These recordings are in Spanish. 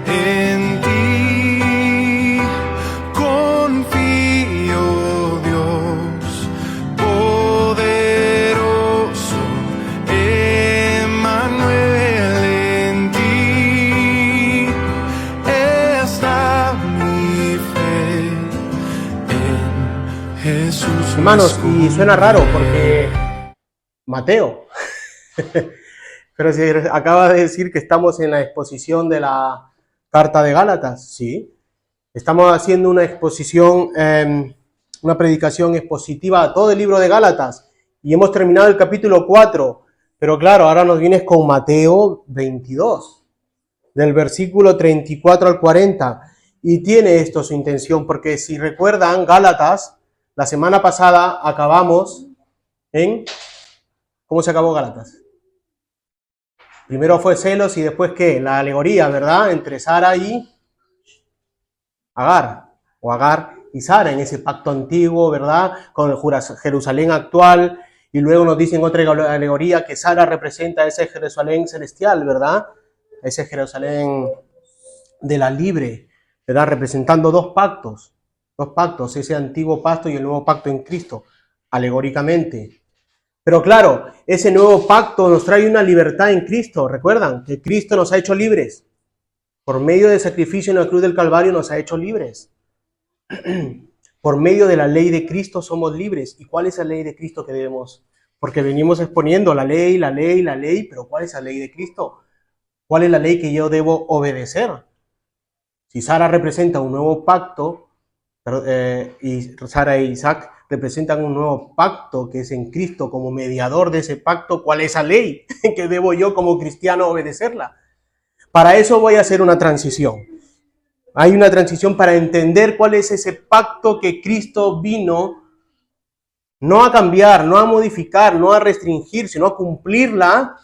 En ti confío, Dios poderoso, Emmanuel, en ti está mi fe, en Jesús. Hermanos, y suena raro porque Mateo, pero si acaba de decir que estamos en la exposición de la carta de Gálatas, sí, estamos haciendo una exposición, una predicación expositiva a todo el libro de Gálatas y hemos terminado el capítulo 4, pero claro, ahora nos vienes con Mateo 22, del versículo 34 al 40, y tiene esto su intención, porque si recuerdan, Gálatas, la semana pasada acabamos en... ¿Cómo se acabó Gálatas? Primero fue celos y después ¿qué? La alegoría, ¿verdad? Entre Sara y Agar, o Agar y Sara, en ese pacto antiguo, ¿verdad? Con el Jerusalén actual, y luego nos dicen otra alegoría que Sara representa ese Jerusalén celestial, ¿verdad? Ese Jerusalén de la libre, ¿verdad? Representando dos pactos, ese antiguo pacto y el nuevo pacto en Cristo, alegóricamente. Pero claro, ese nuevo pacto nos trae una libertad en Cristo. ¿Recuerdan? Que Cristo nos ha hecho libres. Por medio del sacrificio en la cruz del Calvario nos ha hecho libres. Por medio de la ley de Cristo somos libres. ¿Y cuál es la ley de Cristo que debemos? Porque venimos exponiendo la ley, pero ¿cuál es la ley de Cristo? ¿Cuál es la ley que yo debo obedecer? Si Sara representa un nuevo pacto, y Sara e Isaac representan un nuevo pacto que es en Cristo como mediador de ese pacto, ¿cuál es esa ley que debo yo como cristiano obedecerla? Para eso voy a hacer una transición. Hay una transición para entender cuál es ese pacto que Cristo vino no a cambiar, no a modificar, no a restringir, sino a cumplirla,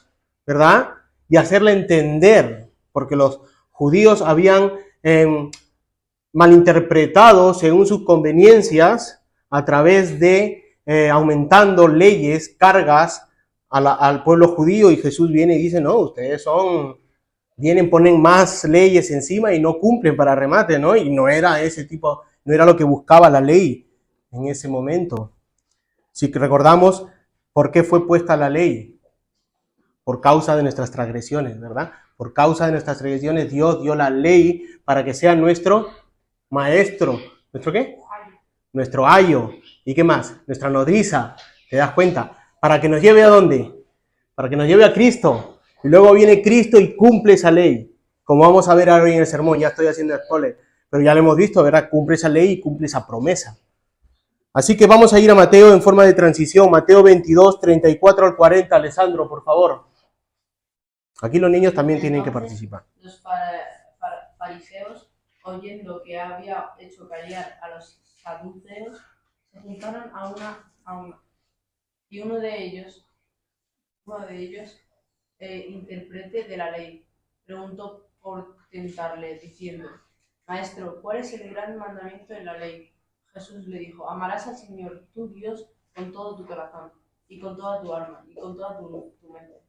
¿verdad? Y hacerla entender, porque los judíos habían malinterpretado según sus conveniencias a través de aumentando leyes, cargas al pueblo judío, y Jesús viene y dice, no, ustedes ponen más leyes encima y no cumplen para remate, ¿no? Y no era ese tipo, no era lo que buscaba la ley en ese momento. Si recordamos por qué fue puesta la ley, por causa de nuestras transgresiones, ¿verdad? Por causa de nuestras transgresiones Dios dio la ley para que sea nuestro maestro. ¿Nuestro qué? Nuestro ayo. ¿Y qué más? Nuestra nodriza. ¿Te das cuenta? Para que nos lleve ¿a dónde? Para que nos lleve a Cristo. Y luego viene Cristo y cumple esa ley. Como vamos a ver ahora en el sermón, ya estoy haciendo spoiler, pero ya lo hemos visto, ¿verdad? Cumple esa ley y cumple esa promesa. Así que vamos a ir a Mateo en forma de transición. Mateo 22, 34 al 40. Alessandro, por favor. Aquí los niños también tienen que participar. Los fariseos, oyendo que había hecho callar a los saduceos, se juntaron a una. Y uno de ellos, intérprete de la ley, preguntó por tentarle, diciendo, Maestro, ¿cuál es el gran mandamiento de la ley? Jesús le dijo, amarás al Señor, tu Dios, con todo tu corazón, y con toda tu alma, y con toda tu mente.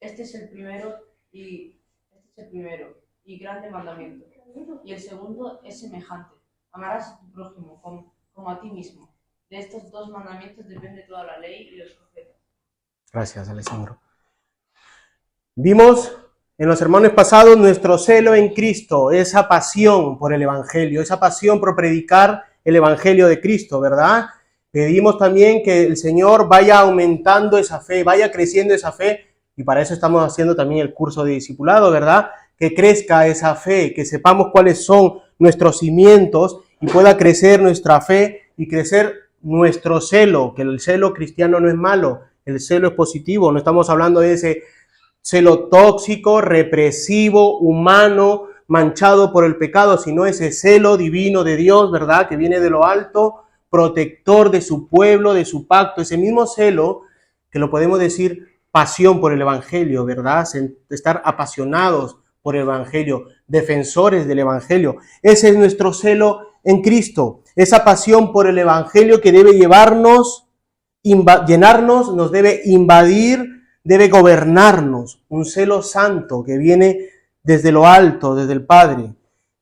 Este es el primero y grande mandamiento. Y el segundo es semejante. Amarás a tu prójimo como a ti mismo. De estos dos mandamientos depende toda la ley y los profetas. Gracias, Alessandro. Vimos en los sermones pasados nuestro celo en Cristo, esa pasión por el Evangelio, esa pasión por predicar el Evangelio de Cristo, ¿verdad? Pedimos también que el Señor vaya aumentando esa fe, vaya creciendo esa fe, y para eso estamos haciendo también el curso de discipulado, ¿verdad? Que crezca esa fe, que sepamos cuáles son nuestros cimientos y pueda crecer nuestra fe y crecer nuestro celo, que el celo cristiano no es malo, el celo es positivo, no estamos hablando de ese celo tóxico, represivo, humano, manchado por el pecado, sino ese celo divino de Dios, ¿verdad? Que viene de lo alto, protector de su pueblo, de su pacto, ese mismo celo que lo podemos decir pasión por el Evangelio, ¿verdad? Estar apasionados por el Evangelio, defensores del Evangelio. Ese es nuestro celo en Cristo, esa pasión por el Evangelio que debe llenarnos, nos debe invadir, debe gobernarnos, un celo santo que viene desde lo alto, desde el Padre.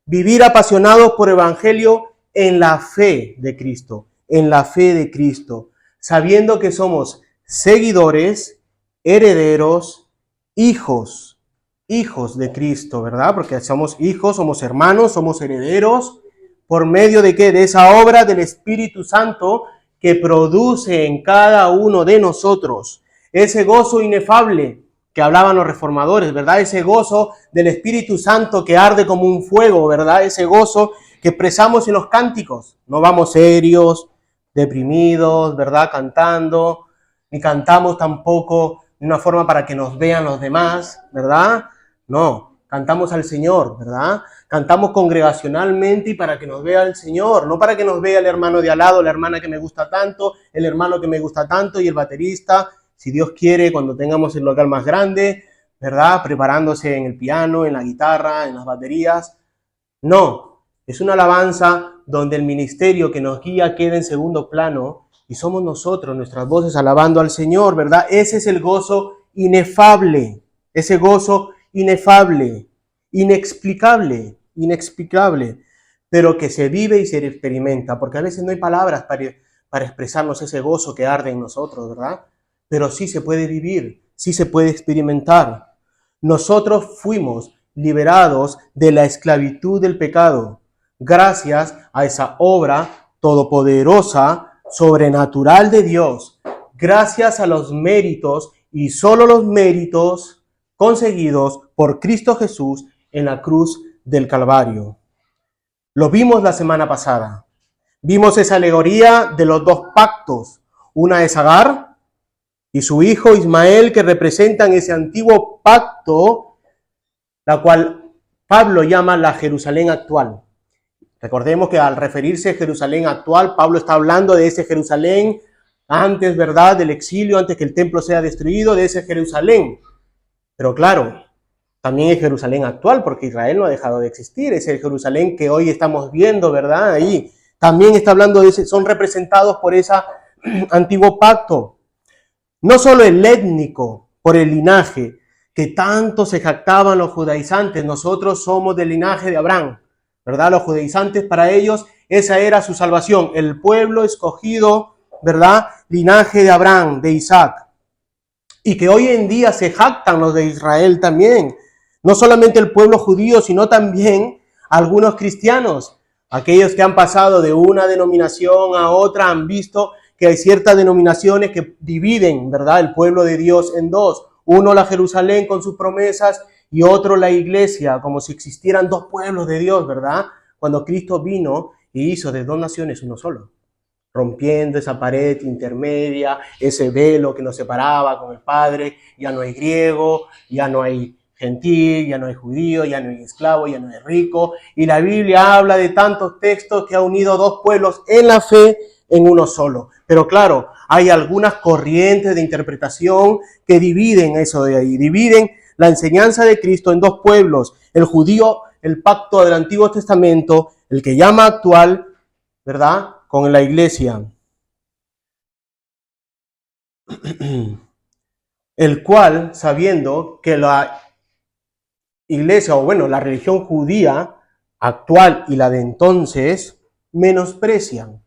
Vivir apasionados por el Evangelio en la fe de Cristo, en la fe de Cristo, sabiendo que somos seguidores, herederos, hijos de Cristo, ¿verdad? Porque somos hijos, somos hermanos, somos herederos, ¿por medio de qué? De esa obra del Espíritu Santo que produce en cada uno de nosotros ese gozo inefable que hablaban los reformadores, ¿verdad? Ese gozo del Espíritu Santo que arde como un fuego, ¿verdad? Ese gozo que expresamos en los cánticos. No vamos serios, deprimidos, ¿verdad? Cantando, ni cantamos tampoco de una forma para que nos vean los demás, ¿verdad? No, cantamos al Señor, ¿verdad? Cantamos congregacionalmente y para que nos vea el Señor, no para que nos vea el hermano de al lado, la hermana que me gusta tanto, el hermano que me gusta tanto y el baterista, si Dios quiere, cuando tengamos el local más grande, ¿verdad? Preparándose en el piano, en la guitarra, en las baterías. No, es una alabanza donde el ministerio que nos guía queda en segundo plano y somos nosotros, nuestras voces alabando al Señor, ¿verdad? Ese es el gozo inefable, ese gozo inefable, inexplicable, pero que se vive y se experimenta, porque a veces no hay palabras para expresarnos ese gozo que arde en nosotros, ¿verdad? Pero sí se puede vivir, sí se puede experimentar. Nosotros fuimos liberados de la esclavitud del pecado, gracias a esa obra todopoderosa, sobrenatural de Dios, gracias a los méritos y solo los méritos conseguidos por Cristo Jesús en la cruz del Calvario. Lo vimos la semana pasada. Vimos esa alegoría de los dos pactos. Una es Agar y su hijo Ismael, que representan ese antiguo pacto, la cual Pablo llama la Jerusalén actual. Recordemos que al referirse a Jerusalén actual, Pablo está hablando de ese Jerusalén antes, ¿verdad?, del exilio, antes que el templo sea destruido, de ese Jerusalén. Pero claro, también es Jerusalén actual, porque Israel no ha dejado de existir, es el Jerusalén que hoy estamos viendo, ¿verdad? Ahí también está hablando de ese, son representados por ese antiguo pacto. No solo el étnico, por el linaje, que tanto se jactaban los judaizantes, nosotros somos del linaje de Abraham, ¿verdad? Los judaizantes, para ellos, esa era su salvación, el pueblo escogido, ¿verdad? Linaje de Abraham, de Isaac. Y que hoy en día se jactan los de Israel también. No solamente el pueblo judío, sino también algunos cristianos. Aquellos que han pasado de una denominación a otra han visto que hay ciertas denominaciones que dividen, ¿verdad?, el pueblo de Dios en dos. Uno la Jerusalén con sus promesas y otro la iglesia, como si existieran dos pueblos de Dios, ¿verdad? Cuando Cristo vino y hizo de dos naciones uno solo, rompiendo esa pared intermedia, ese velo que nos separaba con el Padre. Ya no hay griego, ya no hay gentil, ya no hay judío, ya no hay esclavo, ya no hay rico. Y la Biblia habla de tantos textos que ha unido dos pueblos en la fe en uno solo. Pero claro, hay algunas corrientes de interpretación que dividen eso de ahí, dividen la enseñanza de Cristo en dos pueblos, el judío, el pacto del Antiguo Testamento, el que llama actual, ¿verdad?, con la iglesia, el cual, sabiendo que la iglesia, o bueno, la religión judía actual y la de entonces, menosprecian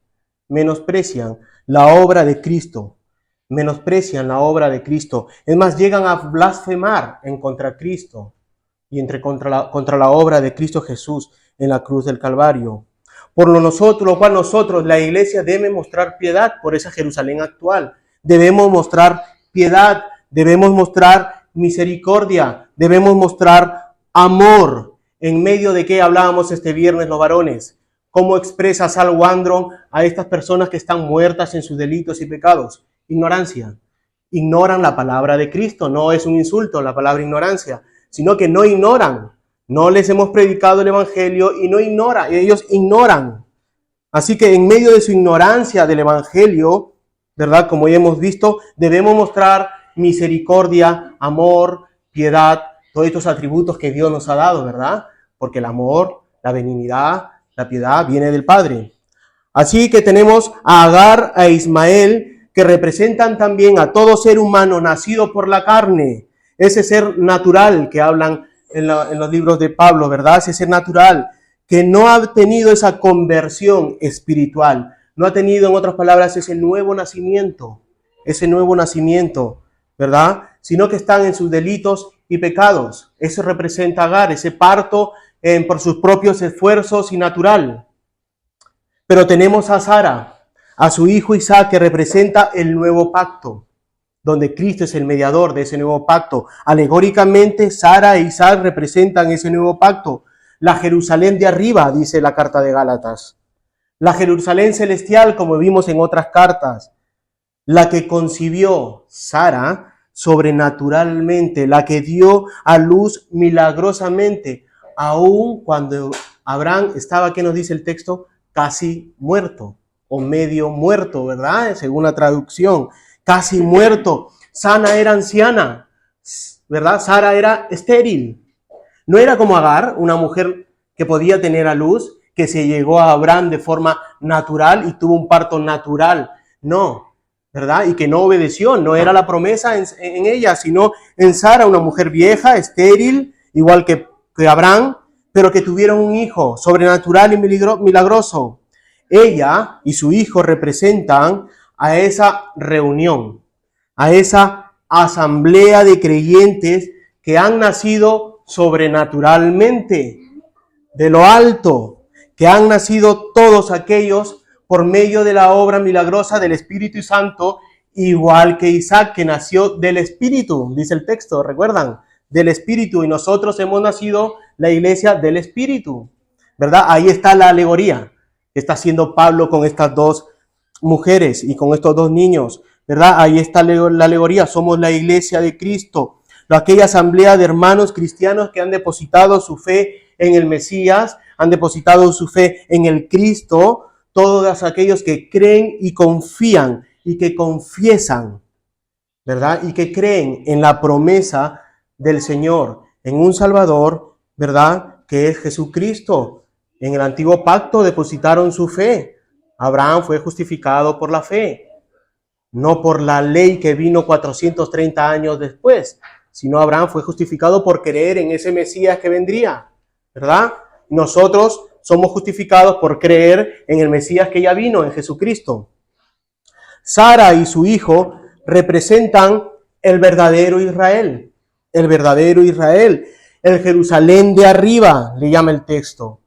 la obra de Cristo, menosprecian la obra de Cristo. Es más, llegan a blasfemar en contra de Cristo y contra la obra de Cristo Jesús en la cruz del Calvario. Por lo cual nosotros, la iglesia, debe mostrar piedad por esa Jerusalén actual. Debemos mostrar piedad, debemos mostrar misericordia, debemos mostrar amor. ¿En medio de qué hablábamos este viernes los varones? ¿Cómo expresa Sal Wandron a estas personas que están muertas en sus delitos y pecados? Ignorancia. Ignoran la palabra de Cristo. No es un insulto la palabra ignorancia, sino que no ignoran. No les hemos predicado el evangelio y ellos ignoran. Así que en medio de su ignorancia del evangelio, ¿verdad?, como ya hemos visto, debemos mostrar misericordia, amor, piedad, todos estos atributos que Dios nos ha dado, ¿verdad? Porque el amor, la benignidad, la piedad viene del Padre. Así que tenemos a Agar, a Ismael, que representan también a todo ser humano nacido por la carne, ese ser natural que hablan en los libros de Pablo, ¿verdad? Ese ser natural que no ha tenido esa conversión espiritual, no ha tenido, en otras palabras, ese nuevo nacimiento, ¿verdad? Sino que están en sus delitos y pecados. Eso representa Agar, ese parto por sus propios esfuerzos y natural. Pero tenemos a Sara, a su hijo Isaac, que representa el nuevo pacto, donde Cristo es el mediador de ese nuevo pacto. Alegóricamente, Sara e Isaac representan ese nuevo pacto. La Jerusalén de arriba, dice la carta de Gálatas. La Jerusalén celestial, como vimos en otras cartas. La que concibió Sara sobrenaturalmente, la que dio a luz milagrosamente, aun cuando Abraham estaba, ¿qué nos dice el texto? Casi muerto o medio muerto, ¿verdad? Según la traducción, casi muerto. Sana era anciana, ¿verdad? Sara era estéril. No era como Agar, una mujer que podía tener a luz, que se llegó a Abraham de forma natural y tuvo un parto natural. No, ¿verdad? Y que no obedeció, no era la promesa en ella, sino en Sara, una mujer vieja, estéril, igual que Abraham, pero que tuvieron un hijo sobrenatural y milagroso. Ella y su hijo representan a esa reunión, a esa asamblea de creyentes que han nacido sobrenaturalmente, de lo alto, que han nacido todos aquellos por medio de la obra milagrosa del Espíritu Santo, igual que Isaac, que nació del Espíritu, dice el texto, ¿recuerdan? Del Espíritu, y nosotros hemos nacido la iglesia del Espíritu, ¿verdad? Ahí está la alegoría que está haciendo Pablo con estas dos mujeres y con estos dos niños, ¿verdad? Ahí está la alegoría, somos la iglesia de Cristo, aquella asamblea de hermanos cristianos que han depositado su fe en el Mesías, han depositado su fe en el Cristo, todos aquellos que creen y confían y que confiesan, ¿verdad? Y que creen en la promesa del Señor, en un Salvador, ¿verdad? Que es Jesucristo. En el antiguo pacto depositaron su fe. Abraham fue justificado por la fe, no por la ley que vino 430 años después, sino Abraham fue justificado por creer en ese Mesías que vendría, ¿verdad? Nosotros somos justificados por creer en el Mesías que ya vino, en Jesucristo. Sara y su hijo representan el verdadero Israel, el Jerusalén de arriba, le llama el texto,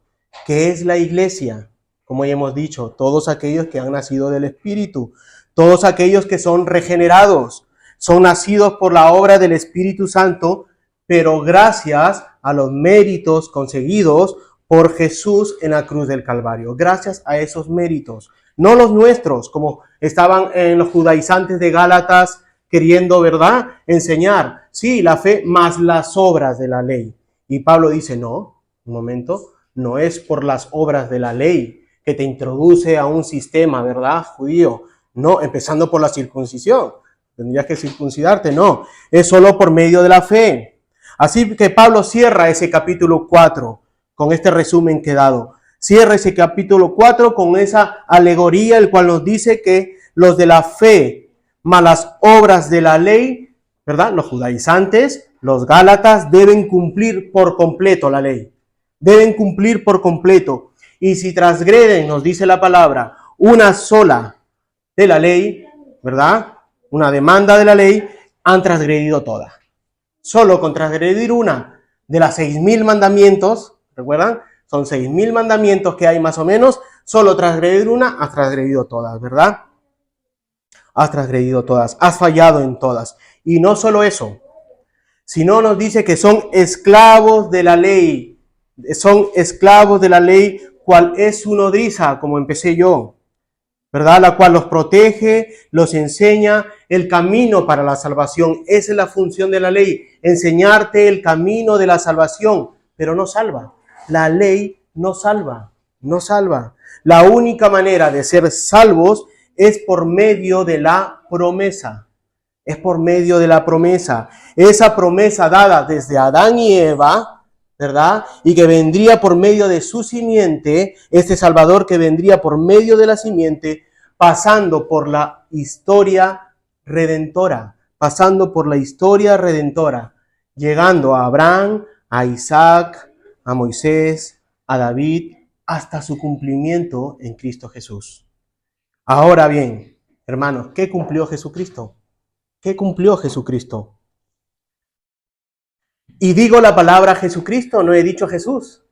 que es la iglesia, como ya hemos dicho, todos aquellos que han nacido del Espíritu, todos aquellos que son regenerados, son nacidos por la obra del Espíritu Santo, pero gracias a los méritos conseguidos por Jesús en la cruz del Calvario, gracias a esos méritos, no los nuestros, como estaban en los judaizantes de Gálatas queriendo, ¿verdad?, enseñar, sí, la fe más las obras de la ley. Y Pablo dice, no, un momento, no es por las obras de la ley que te introduce a un sistema, ¿verdad?, judío, no, empezando por la circuncisión, tendrías que circuncidarte, no, es solo por medio de la fe. Así que Pablo cierra ese capítulo 4 con este resumen que he dado. Cierra ese capítulo 4 con esa alegoría, el cual nos dice que los de la fe más las obras de la ley, ¿verdad?, los judaizantes, los gálatas, deben cumplir por completo la ley. Deben cumplir por completo. Y si transgreden, nos dice la palabra, una sola de la ley, ¿verdad?, una demanda de la ley, han transgredido todas. Solo con transgredir una de las 6,000 mandamientos, ¿recuerdan? Son 6,000 mandamientos que hay más o menos, solo transgredir una, has transgredido todas, ¿verdad? Has transgredido todas, has fallado en todas. Y no solo eso, sino nos dice que son esclavos de la ley, cual es su nodriza, como empecé yo, ¿verdad? La cual los protege, los enseña el camino para la salvación. Esa es la función de la ley, enseñarte el camino de la salvación, pero no salva. La ley no salva, no salva. La única manera de ser salvos es por medio de la promesa. Es por medio de la promesa. Esa promesa dada desde Adán y Eva, ¿verdad? Y que vendría por medio de su simiente, este Salvador que vendría por medio de la simiente, pasando por la historia redentora, llegando a Abraham, a Isaac, a Moisés, a David, hasta su cumplimiento en Cristo Jesús. Ahora bien, hermanos, ¿qué cumplió Jesucristo? ¿Qué cumplió Jesucristo? Y digo la palabra Jesucristo, no he dicho Jesús.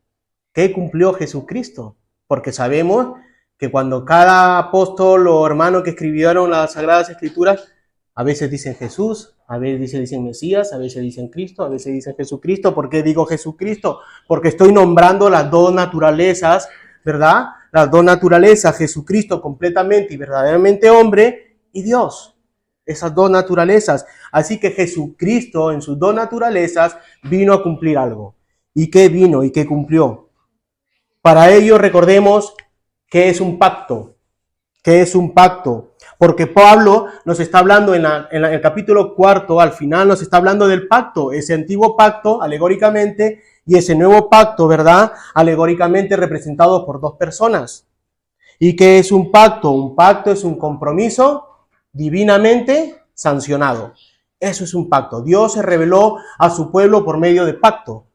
¿Qué cumplió Jesucristo? Porque sabemos que cuando cada apóstol o hermano que escribieron las Sagradas Escrituras, a veces dicen Jesús, a veces dicen Mesías, a veces dicen Cristo, a veces dicen Jesucristo. ¿Por qué digo Jesucristo? Porque estoy nombrando las dos naturalezas, ¿verdad? Las dos naturalezas, Jesucristo completamente y verdaderamente hombre y Dios. Esas dos naturalezas. Así que Jesucristo en sus dos naturalezas vino a cumplir algo. ¿Y qué vino y qué cumplió? Para ello recordemos que es un pacto. ¿Qué es un pacto? Porque Pablo nos está hablando en el capítulo 4, al final nos está hablando del pacto, ese antiguo pacto, alegóricamente, y ese nuevo pacto, ¿verdad? Alegóricamente representado por dos personas. ¿Y qué es un pacto? Un pacto es un compromiso divinamente sancionado. Eso es un pacto. Dios se reveló a su pueblo por medio de pacto.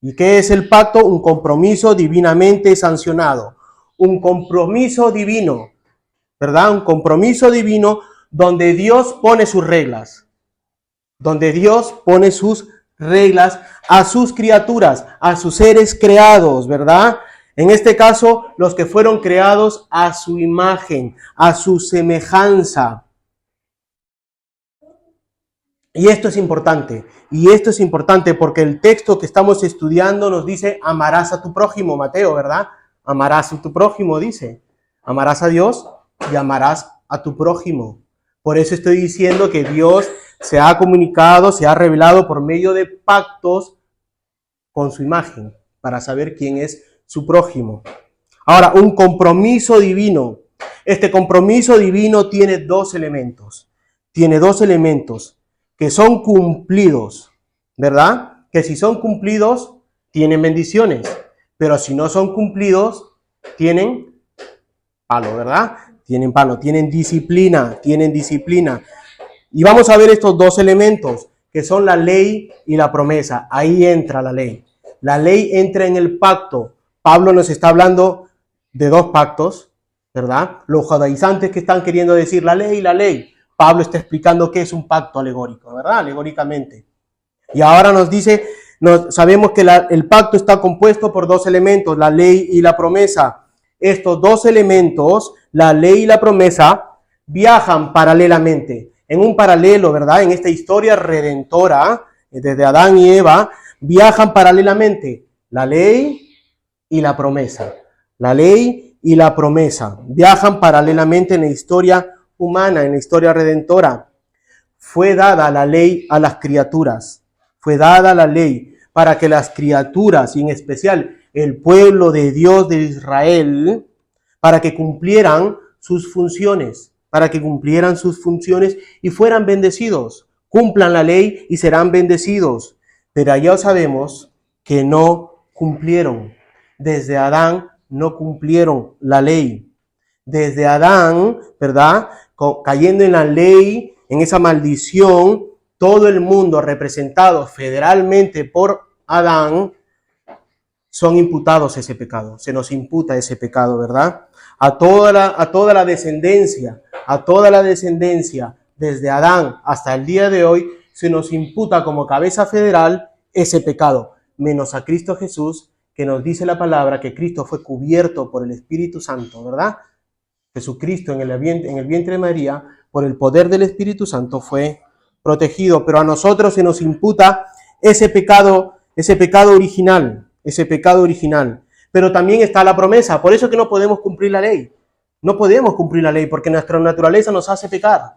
¿Y qué es el pacto? Un compromiso divinamente sancionado. Un compromiso divino, ¿verdad? Un compromiso divino donde Dios pone sus reglas. Donde Dios pone sus reglas a sus criaturas, a sus seres creados, ¿verdad? En este caso, los que fueron creados a su imagen, a su semejanza. Y esto es importante porque el texto que estamos estudiando nos dice, amarás a tu prójimo, Mateo, ¿verdad? Amarás a tu prójimo, dice. Amarás a Dios y amarás a tu prójimo. Por eso estoy diciendo que Dios se ha comunicado, se ha revelado por medio de pactos con su imagen, para saber quién es su prójimo. Ahora, un compromiso divino. Este compromiso divino tiene dos elementos. Tiene dos elementos que son cumplidos, ¿verdad? Que si son cumplidos, tienen bendiciones. Pero si no son cumplidos, tienen palo, ¿verdad? Tienen palo, tienen disciplina. Y vamos a ver estos dos elementos, que son la ley y la promesa. Ahí entra la ley. La ley entra en el pacto. Pablo nos está hablando de dos pactos, ¿verdad? Los judaizantes que están queriendo decir la ley. Pablo está explicando qué es un pacto alegórico, ¿verdad? Alegóricamente. Y ahora nos dice, sabemos que el pacto está compuesto por dos elementos, la ley y la promesa. Estos dos elementos, la ley y la promesa, viajan paralelamente. En un paralelo, ¿verdad? En esta historia redentora, desde Adán y Eva, viajan paralelamente la ley y la promesa. La ley y la promesa viajan paralelamente en la historia humana, en la historia redentora. Fue dada la ley a las criaturas. Fue dada la ley para que las criaturas, y en especial el pueblo de Dios de Israel, para que cumplieran sus funciones, y fueran bendecidos. Cumplan la ley y serán bendecidos. Pero ya sabemos que no cumplieron. Desde Adán no cumplieron la ley. Desde Adán, ¿verdad? Cayendo en la ley, en esa maldición, todo el mundo representado federalmente por Adán, son imputados ese pecado. Se nos imputa ese pecado, ¿verdad? A toda la descendencia, desde Adán hasta el día de hoy, se nos imputa como cabeza federal ese pecado, menos a Cristo Jesús, que nos dice la palabra que Cristo fue cubierto por el Espíritu Santo, ¿verdad? Jesucristo en el vientre de María, por el poder del Espíritu Santo, fue protegido, pero a nosotros se nos imputa ese pecado original. Pero también está la promesa, por eso que no podemos cumplir la ley. No podemos cumplir la ley porque nuestra naturaleza nos hace pecar,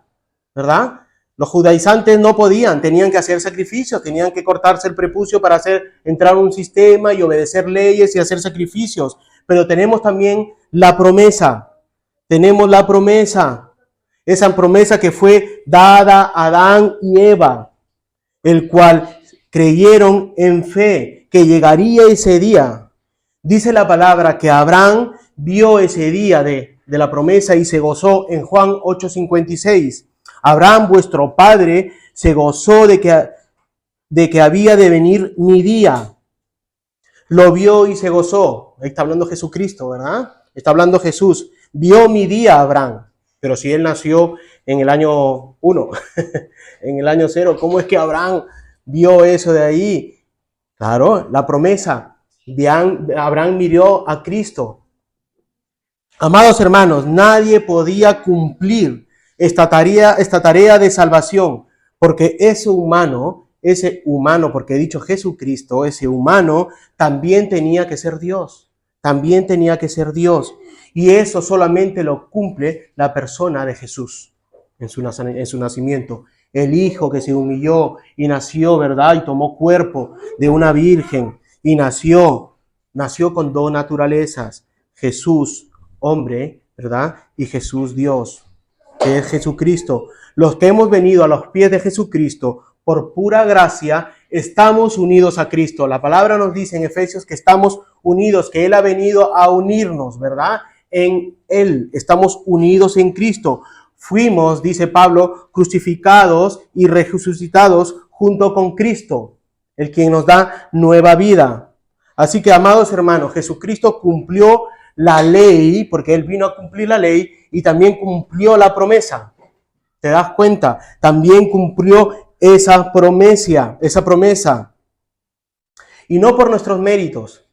¿verdad? Los judaizantes no podían, tenían que hacer sacrificios, tenían que cortarse el prepucio para entrar a un sistema y obedecer leyes y hacer sacrificios. Pero tenemos también la promesa. Tenemos la promesa, esa promesa que fue dada a Adán y Eva, el cual creyeron en fe que llegaría ese día. Dice la palabra que Abraham vio ese día de la promesa y se gozó en Juan 8:56. Abraham, vuestro padre, se gozó de que había de venir mi día. lo vio y se gozó. Ahí está hablando Jesucristo, ¿verdad? Está hablando Jesús. Vio mi día Abraham. Pero si él nació en el año 1, en el año 0, ¿cómo es que Abraham vio eso de ahí? Claro, la promesa. Abraham miró a Cristo. Amados hermanos, nadie podía cumplir esta tarea de salvación, porque ese humano, porque he dicho Jesucristo, ese humano también tenía que ser Dios. También tenía que ser Dios. Y eso solamente lo cumple la persona de Jesús en su nacimiento. El Hijo que se humilló y nació, ¿verdad? Y tomó cuerpo de una virgen y nació con dos naturalezas. Jesús, hombre, ¿verdad? Y Jesús, Dios, que es Jesucristo. Los que hemos venido a los pies de Jesucristo por pura gracia, estamos unidos a Cristo. La palabra nos dice en Efesios que estamos unidos, que Él ha venido a unirnos, ¿verdad? En Él, estamos unidos en Cristo. Fuimos, dice Pablo, crucificados y resucitados junto con Cristo, el quien nos da nueva vida. Así que, amados hermanos, Jesucristo cumplió la ley, porque Él vino a cumplir la ley, y también cumplió la promesa. ¿Te das cuenta? También cumplió esa promesa. Y no por nuestros méritos,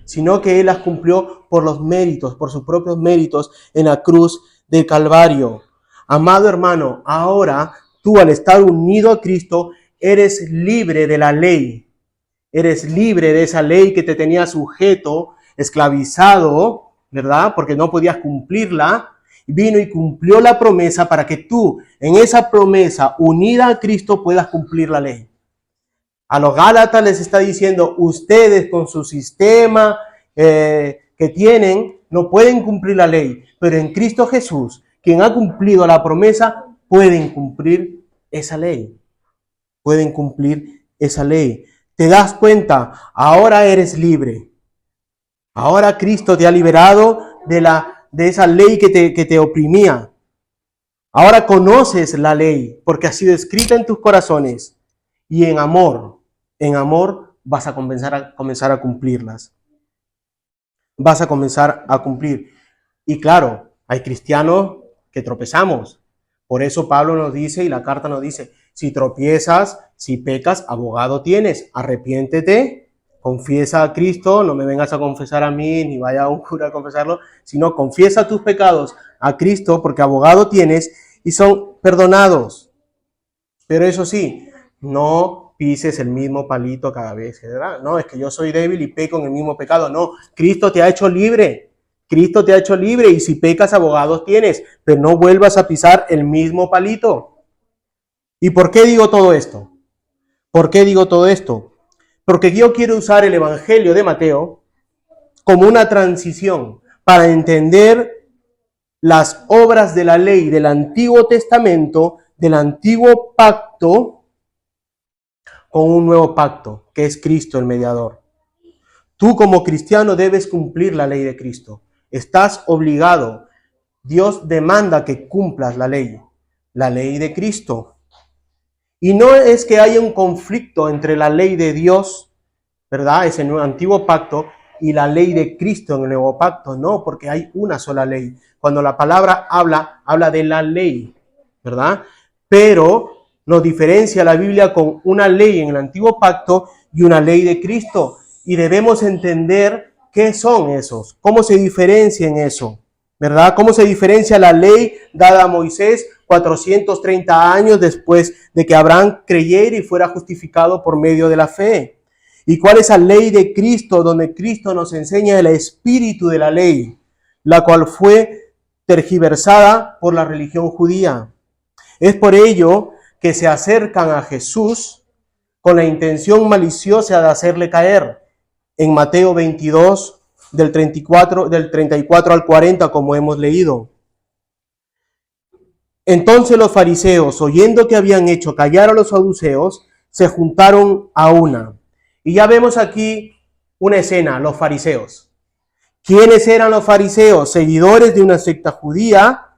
sino que Él las cumplió por los méritos, por sus propios méritos en la cruz del Calvario. Amado hermano, ahora tú al estar unido a Cristo, eres libre de la ley. Eres libre de esa ley que te tenía sujeto, esclavizado, ¿verdad? Porque no podías cumplirla. Vino y cumplió la promesa para que tú, en esa promesa, unida a Cristo, puedas cumplir la ley. A los Gálatas les está diciendo, ustedes con su sistema que tienen, no pueden cumplir la ley, pero en Cristo Jesús, quien ha cumplido la promesa, pueden cumplir esa ley. Pueden cumplir esa ley. ¿Te das cuenta? Ahora eres libre. Ahora Cristo te ha liberado de esa ley que te oprimía. Ahora conoces la ley porque ha sido escrita en tus corazones y en amor vas a comenzar a cumplirlas. Vas a comenzar a cumplir. Y claro, hay cristianos que tropezamos. Por eso Pablo nos dice y la carta nos dice, si tropiezas, si pecas, abogado tienes, arrepiéntete, confiesa a Cristo, no me vengas a confesar a mí, ni vaya a un cura a confesarlo, sino confiesa tus pecados a Cristo, porque abogado tienes y son perdonados. Pero eso sí, no pises el mismo palito cada vez, ¿verdad? No, es que yo soy débil y peco en el mismo pecado. No, Cristo te ha hecho libre. Cristo te ha hecho libre y si pecas, abogados tienes, pero no vuelvas a pisar el mismo palito. ¿Y por qué digo todo esto? ¿Por qué digo todo esto? Porque yo quiero usar el Evangelio de Mateo como una transición para entender las obras de la ley del Antiguo Testamento, del Antiguo Pacto, con un nuevo pacto, que es Cristo el mediador. Tú como cristiano debes cumplir la ley de Cristo. Estás obligado. Dios demanda que cumplas la ley de Cristo. Y no es que haya un conflicto entre la ley de Dios, ¿verdad? Ese antiguo pacto, y la ley de Cristo en el nuevo pacto. No, porque hay una sola ley. Cuando la palabra habla de la ley, ¿verdad? Pero nos diferencia la Biblia con una ley en el antiguo pacto y una ley de Cristo. Y debemos entender qué son esos, cómo se diferencia en eso, ¿verdad? Cómo se diferencia la ley dada a Moisés 430 años después de que Abraham creyera y fuera justificado por medio de la fe. ¿Y cuál es la ley de Cristo, donde Cristo nos enseña el espíritu de la ley, la cual fue tergiversada por la religión judía? Es por ello que se acercan a Jesús con la intención maliciosa de hacerle caer. En Mateo 22, del 34 al 40, como hemos leído. Entonces los fariseos, oyendo que habían hecho callar a los saduceos, se juntaron a una. Y ya vemos aquí una escena, los fariseos. ¿Quiénes eran los fariseos? Seguidores de una secta judía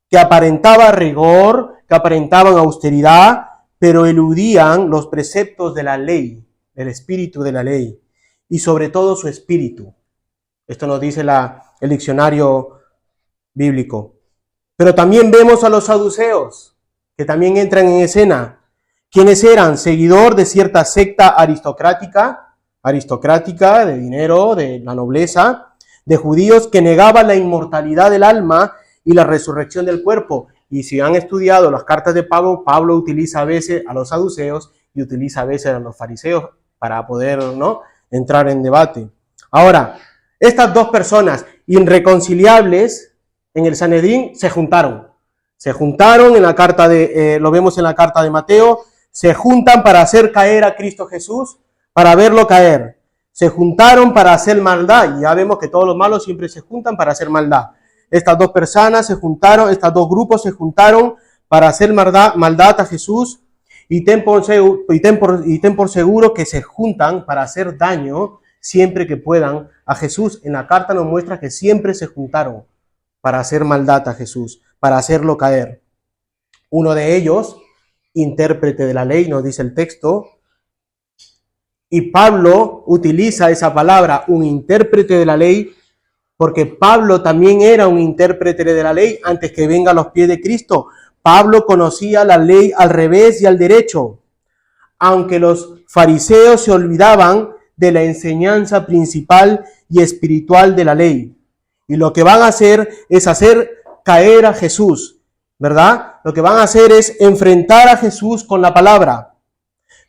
que aparentaba rigor, que aparentaban austeridad, pero eludían los preceptos de la ley, el espíritu de la ley. y sobre todo su espíritu. Esto nos dice el diccionario bíblico. Pero también vemos a los saduceos, que también entran en escena. ¿Quiénes eran? Seguidor de cierta secta aristocrática de dinero, de la nobleza, de judíos que negaban la inmortalidad del alma y la resurrección del cuerpo. Y si han estudiado las cartas de Pablo, Pablo utiliza a veces a los saduceos y utiliza a veces a los fariseos para poder, ¿no?, entrar en debate. Ahora, estas dos personas irreconciliables en el Sanedrín se juntaron. Se juntaron en la carta lo vemos en la carta de Mateo, se juntan para hacer caer a Cristo Jesús, para verlo caer. Se juntaron para hacer maldad, y ya vemos que todos los malos siempre se juntan para hacer maldad. Estas dos personas se juntaron, estos dos grupos se juntaron para hacer maldad a Jesús, y ten por seguro que se juntan para hacer daño siempre que puedan a Jesús. En la carta nos muestra que siempre se juntaron para hacer maldad a Jesús, para hacerlo caer. Uno de ellos, intérprete de la ley, nos dice el texto, y Pablo utiliza esa palabra, un intérprete de la ley, porque Pablo también era un intérprete de la ley antes que venga a los pies de Cristo. Pablo conocía la ley al revés y al derecho, aunque los fariseos se olvidaban de la enseñanza principal y espiritual de la ley. Y lo que van a hacer es hacer caer a Jesús, ¿verdad? Lo que van a hacer es enfrentar a Jesús con la palabra.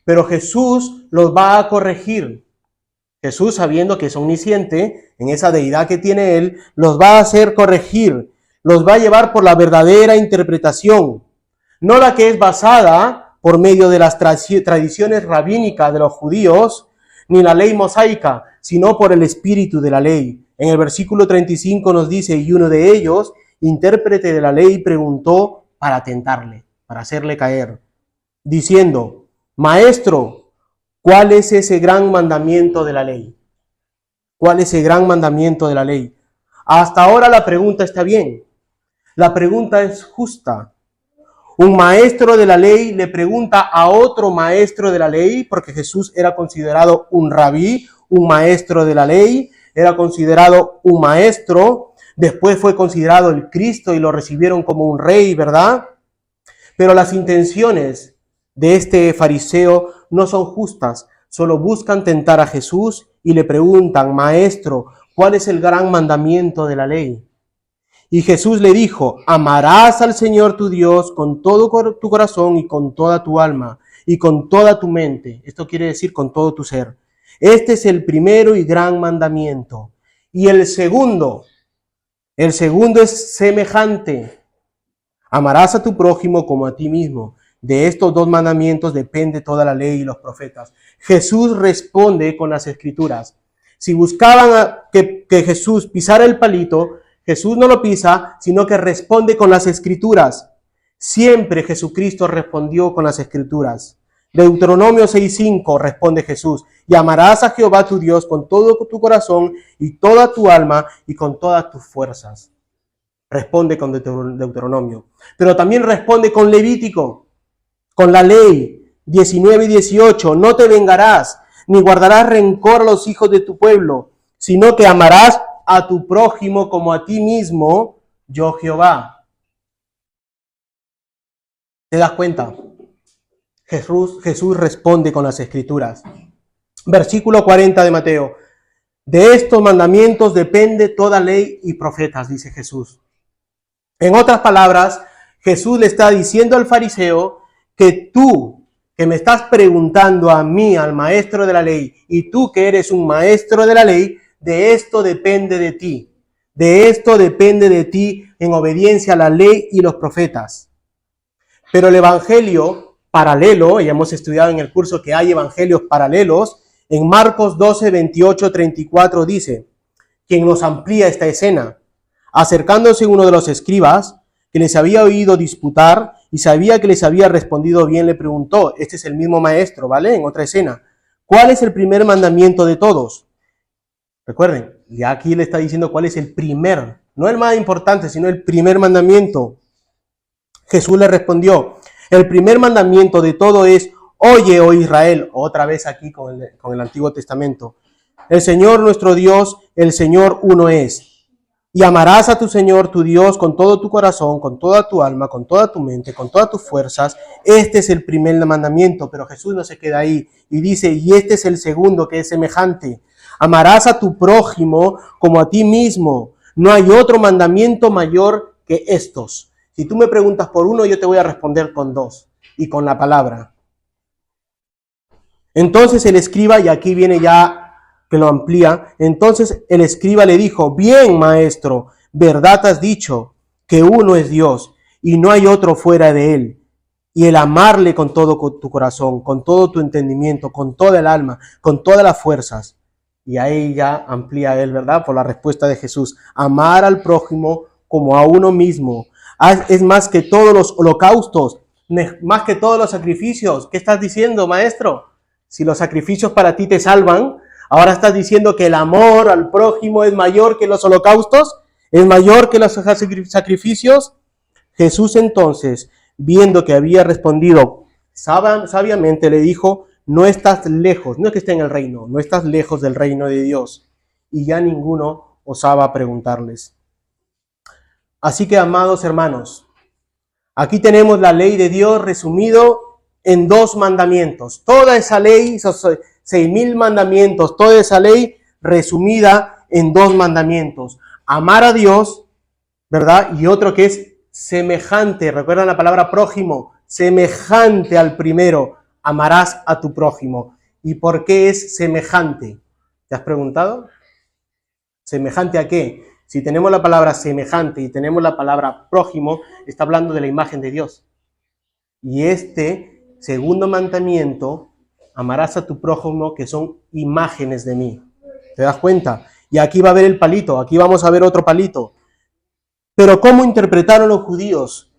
Pero Jesús los va a corregir. Jesús, sabiendo que es omnisciente, en esa deidad que tiene Él, los va a hacer corregir. Los va a llevar por la verdadera interpretación. No la que es basada por medio de las tradiciones rabínicas de los judíos, ni la ley mosaica, sino por el espíritu de la ley. En el versículo 35 nos dice, y uno de ellos, intérprete de la ley, preguntó para tentarle, para hacerle caer, diciendo, Maestro, ¿cuál es ese gran mandamiento de la ley? ¿Cuál es ese gran mandamiento de la ley? Hasta ahora la pregunta está bien. La pregunta es justa. Un maestro de la ley le pregunta a otro maestro de la ley, porque Jesús era considerado un rabí, un maestro de la ley, era considerado un maestro, después fue considerado el Cristo y lo recibieron como un rey, ¿verdad? Pero las intenciones de este fariseo no son justas, solo buscan tentar a Jesús y le preguntan, Maestro, ¿cuál es el gran mandamiento de la ley? Y Jesús le dijo, amarás al Señor tu Dios con todo tu corazón y con toda tu alma y con toda tu mente. Esto quiere decir con todo tu ser. Este es el primero y gran mandamiento. Y el segundo es semejante. Amarás a tu prójimo como a ti mismo. De estos dos mandamientos depende toda la ley y los profetas. Jesús responde con las escrituras. Si buscaban que Jesús pisara el palito, Jesús no lo pisa, sino que responde con las escrituras. Siempre Jesucristo respondió con las escrituras. Deuteronomio 6:5 responde Jesús, y amarás a Jehová tu Dios con todo tu corazón y toda tu alma y con todas tus fuerzas. Responde con Deuteronomio. Pero también responde con Levítico, con la ley 19 y 18. No te vengarás, ni guardarás rencor a los hijos de tu pueblo, sino que amarás a tu prójimo como a ti mismo, yo Jehová. ¿Te das cuenta? Jesús responde con las escrituras. Versículo 40 de Mateo. De estos mandamientos depende toda ley y profetas, dice Jesús. En otras palabras, Jesús le está diciendo al fariseo que tú, que me estás preguntando a mí, al maestro de la ley, y tú que eres un maestro de la ley, de esto depende de ti. De esto depende de ti en obediencia a la ley y los profetas. Pero el evangelio paralelo, ya hemos estudiado en el curso que hay evangelios paralelos, en Marcos 12, 28, 34 dice, quien nos amplía esta escena, acercándose uno de los escribas, que les había oído disputar y sabía que les había respondido bien, le preguntó, este es el mismo maestro, ¿vale? En otra escena, ¿cuál es el primer mandamiento de todos? Recuerden, ya aquí le está diciendo cuál es el primer, no el más importante, sino el primer mandamiento. Jesús le respondió, el primer mandamiento de todo es, oye, oh Israel, otra vez aquí con el Antiguo Testamento, El Señor nuestro Dios, el Señor uno es. Y amarás a tu Señor, tu Dios, con todo tu corazón, con toda tu alma, con toda tu mente, con todas tus fuerzas. Este es el primer mandamiento, pero Jesús no se queda ahí. Y dice, y este es el segundo, que es semejante. Amarás a tu prójimo como a ti mismo. No hay otro mandamiento mayor que estos. Si tú me preguntas por uno, yo te voy a responder con dos y con la palabra. Entonces el escriba, y aquí viene ya que lo amplía, entonces el escriba le dijo, bien, maestro, verdad has dicho, que uno es Dios y no hay otro fuera de él. Y el amarle con todo tu corazón, con todo tu entendimiento, con toda el alma, con todas las fuerzas. Y ahí ya amplía él, ¿verdad? Por la respuesta de Jesús. Amar al prójimo como a uno mismo. Es más que todos los holocaustos, más que todos los sacrificios. ¿Qué estás diciendo, maestro? Si los sacrificios para ti te salvan, ahora estás diciendo que el amor al prójimo es mayor que los holocaustos, es mayor que los sacrificios. Jesús entonces, viendo que había respondido sabiamente, le dijo, no estás lejos, no es que esté en el reino, no estás lejos del reino de Dios. Y ya ninguno osaba preguntarles. Así que, amados hermanos, aquí tenemos la ley de Dios resumido en 2 mandamientos. Toda esa ley, esos 6,000 mandamientos, toda esa ley resumida en 2 mandamientos. Amar a Dios, ¿verdad? Y otro que es semejante, recuerdan la palabra prójimo, semejante al primero, amarás a tu prójimo. ¿Y por qué es semejante? ¿Te has preguntado? ¿Semejante a qué? Si tenemos la palabra semejante y tenemos la palabra prójimo, está hablando de la imagen de Dios. Y este segundo mandamiento, amarás a tu prójimo, que son imágenes de mí. ¿Te das cuenta? Y aquí va a haber el palito, aquí vamos a ver otro palito. Pero ¿cómo interpretaron los judíos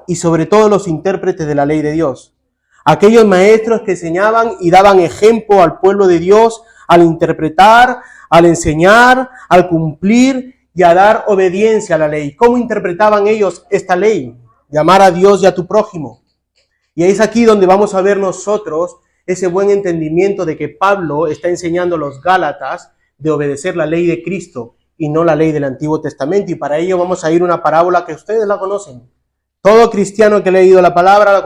y sobre todo los intérpretes de la ley de Dios? Aquellos maestros que enseñaban y daban ejemplo al pueblo de Dios al interpretar, al enseñar, al cumplir y a dar obediencia a la ley. ¿Cómo interpretaban ellos esta ley? De amar a Dios y a tu prójimo. Y es aquí donde vamos a ver nosotros ese buen entendimiento de que Pablo está enseñando a los Gálatas de obedecer la ley de Cristo y no la ley del Antiguo Testamento. Y para ello vamos a ir a una parábola que ustedes la conocen. Todo cristiano que ha leído la palabra la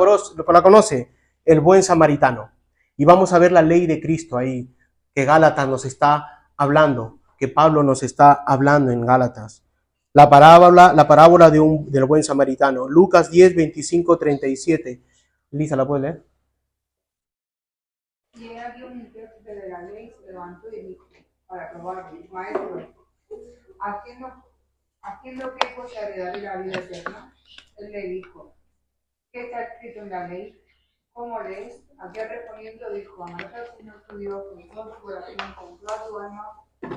conoce, el buen samaritano. Y vamos a ver la ley de Cristo ahí, que Gálatas nos está hablando, que Pablo nos está hablando en Gálatas. La parábola del buen samaritano. Lucas 10, 25, 37. Lisa, ¿la puedes leer? Y he aquí un intérprete de la ley se levantó y dijo, para probarlo, maestro, ¿haciendo qué cosa heredaré la vida eterna? Él le dijo, ¿qué está escrito en la ley? ¿Cómo lees? Aquel respondiendo dijo, amarás al Señor tu Dios con todo tu corazón, con toda tu alma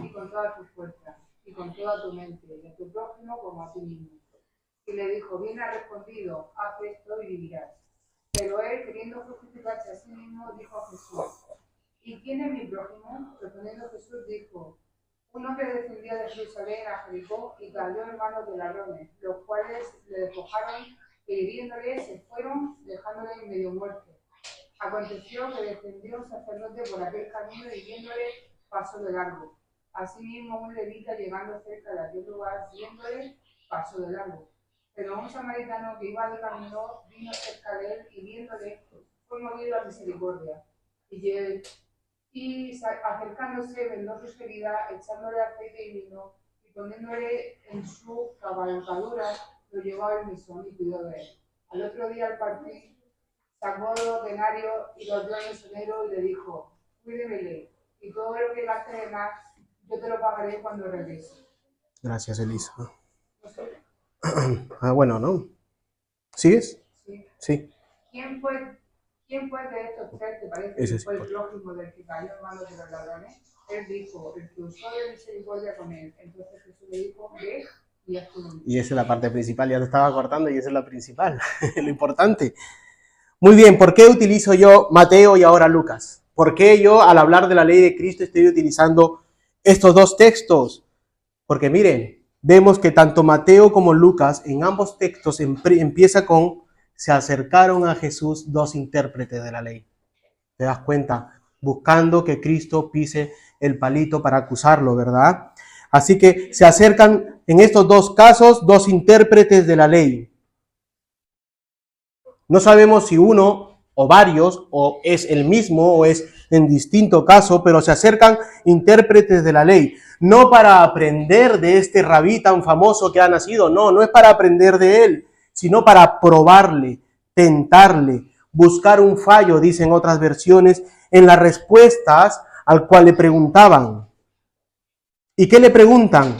y con toda tu fuerza, y con toda tu mente, y a tu prójimo como a ti mismo. Y le dijo, bien has respondido, haz esto y vivirás. Pero él, queriendo justificarse a sí mismo, dijo a Jesús, ¿y quién es mi prójimo? Respondiendo Jesús dijo, un hombre descendía de Jerusalén a Jericó y cayó en manos de ladrones, los cuales le despojaron e hiriéndole se fueron, dejándole en medio muerto. Aconteció que descendió un sacerdote por aquel camino y viéndole pasó de largo. Asimismo un levita llegando cerca de aquel lugar, viéndole pasó de largo. Pero un samaritano que iba de camino vino cerca de él y viéndole fue movido a misericordia. Y acercándose vendó sus heridas, echándole aceite y vino y poniéndole en su cabalgadura, lo llevó al mesón y cuidó de él. Al otro día al partir, sacó 2 denarios y los dio al mesonero y le dijo, cuídemele, y todo lo que gaste de más, yo te lo pagaré cuando regrese. Gracias, Elisa. No sé. Bueno, ¿no? ¿Sigues? Sí. Sí. ¿Quién fue de estos 3 te parece Ese que sí, fue el por prójimo del que cayó en manos de los ladrones? Él dijo, el que usó de misericordia con él. Entonces Jesús le dijo, ve y haz tú lo mismo. Y esa es la parte principal, ya te estaba cortando y esa es la principal, lo importante. Muy bien, ¿por qué utilizo yo Mateo y ahora Lucas? ¿Por qué yo al hablar de la ley de Cristo estoy utilizando estos 2 textos? Porque miren, vemos que tanto Mateo como Lucas en ambos textos empieza con se acercaron a Jesús 2 intérpretes de la ley. ¿Te das cuenta? Buscando que Cristo pise, el palito para acusarlo, ¿verdad? Así que se acercan en estos dos casos dos intérpretes de la ley. No sabemos si uno o varios, o es el mismo, o es en distinto caso, pero se acercan intérpretes de la ley. No para aprender de este rabí tan famoso que ha nacido, no es para aprender de él, sino para probarle, tentarle, buscar un fallo, dicen otras versiones, en las respuestas al cual le preguntaban. ¿Y qué le preguntan?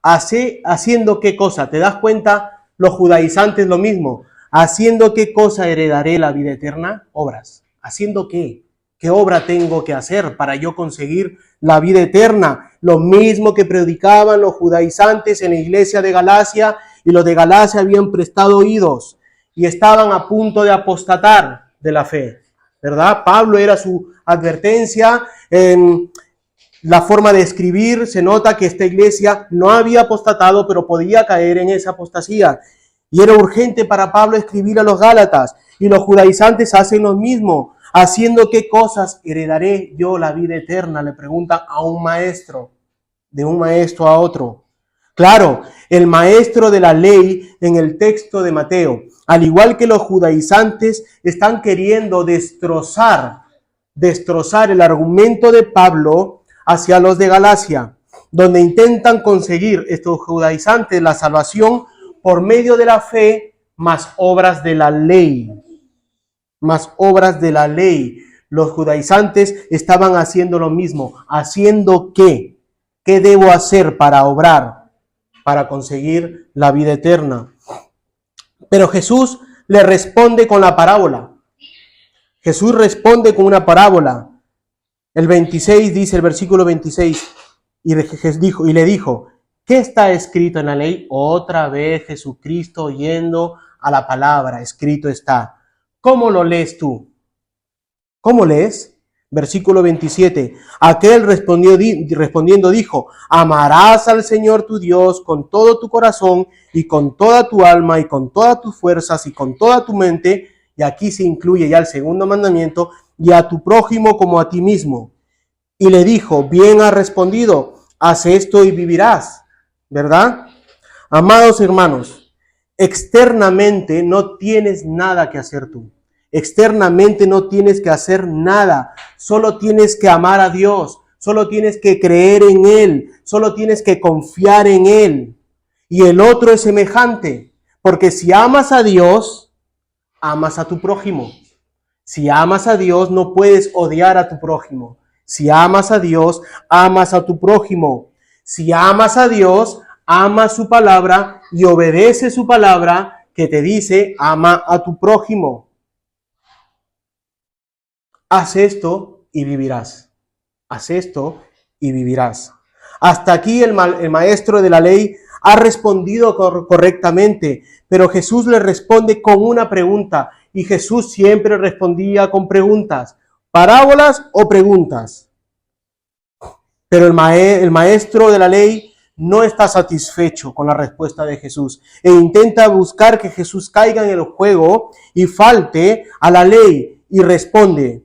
¿Haciendo qué cosa? ¿Te das cuenta? Los judaizantes lo mismo. ¿Haciendo qué cosa heredaré la vida eterna? Obras. ¿Haciendo qué? ¿Qué obra tengo que hacer para yo conseguir la vida eterna? Lo mismo que predicaban los judaizantes en la iglesia de Galacia, y los de Galacia habían prestado oídos y estaban a punto de apostatar de la fe, ¿verdad? Pablo era su advertencia. En la forma de escribir se nota que esta iglesia no había apostatado, pero podía caer en esa apostasía. Y era urgente para Pablo escribir a los Gálatas, y los judaizantes hacen lo mismo. ¿Haciendo qué cosas heredaré yo la vida eterna? Le preguntan a un maestro, de un maestro a otro. Claro, el maestro de la ley en el texto de Mateo, al igual que los judaizantes, están queriendo destrozar el argumento de Pablo hacia los de Galacia, donde intentan conseguir estos judaizantes la salvación por medio de la fe, más obras de la ley. Más obras de la ley. Los judaizantes estaban haciendo lo mismo. ¿Haciendo qué? ¿Qué debo hacer para obrar? Para conseguir la vida eterna. Pero Jesús le responde con la parábola. Jesús responde con una parábola. El 26 dice, el versículo 26, y le dijo, ¿qué está escrito en la ley? Otra vez Jesucristo yendo a la palabra, escrito está. ¿Cómo lo lees tú? ¿Cómo lees? Versículo 27. Aquel respondiendo dijo, amarás al Señor tu Dios con todo tu corazón y con toda tu alma y con todas tus fuerzas y con toda tu mente. Y aquí se incluye ya el segundo mandamiento, y a tu prójimo como a ti mismo. Y le dijo, bien has respondido, haz esto y vivirás. ¿Verdad? Amados hermanos, externamente no tienes nada que hacer tú. Externamente no tienes que hacer nada. Solo tienes que amar a Dios. Solo tienes que creer en Él. Solo tienes que confiar en Él. Y el otro es semejante. Porque si amas a Dios, amas a tu prójimo. Si amas a Dios, no puedes odiar a tu prójimo. Si amas a Dios, amas a tu prójimo. Si amas a Dios, ama su palabra y obedece su palabra que te dice, ama a tu prójimo. Haz esto y vivirás. Haz esto y vivirás. Hasta aquí el maestro de la ley ha respondido correctamente, pero Jesús le responde con una pregunta, y Jesús siempre respondía con preguntas, parábolas o preguntas. Pero el maestro de la ley no está satisfecho con la respuesta de Jesús e intenta buscar que Jesús caiga en el juego y falte a la ley, y responde.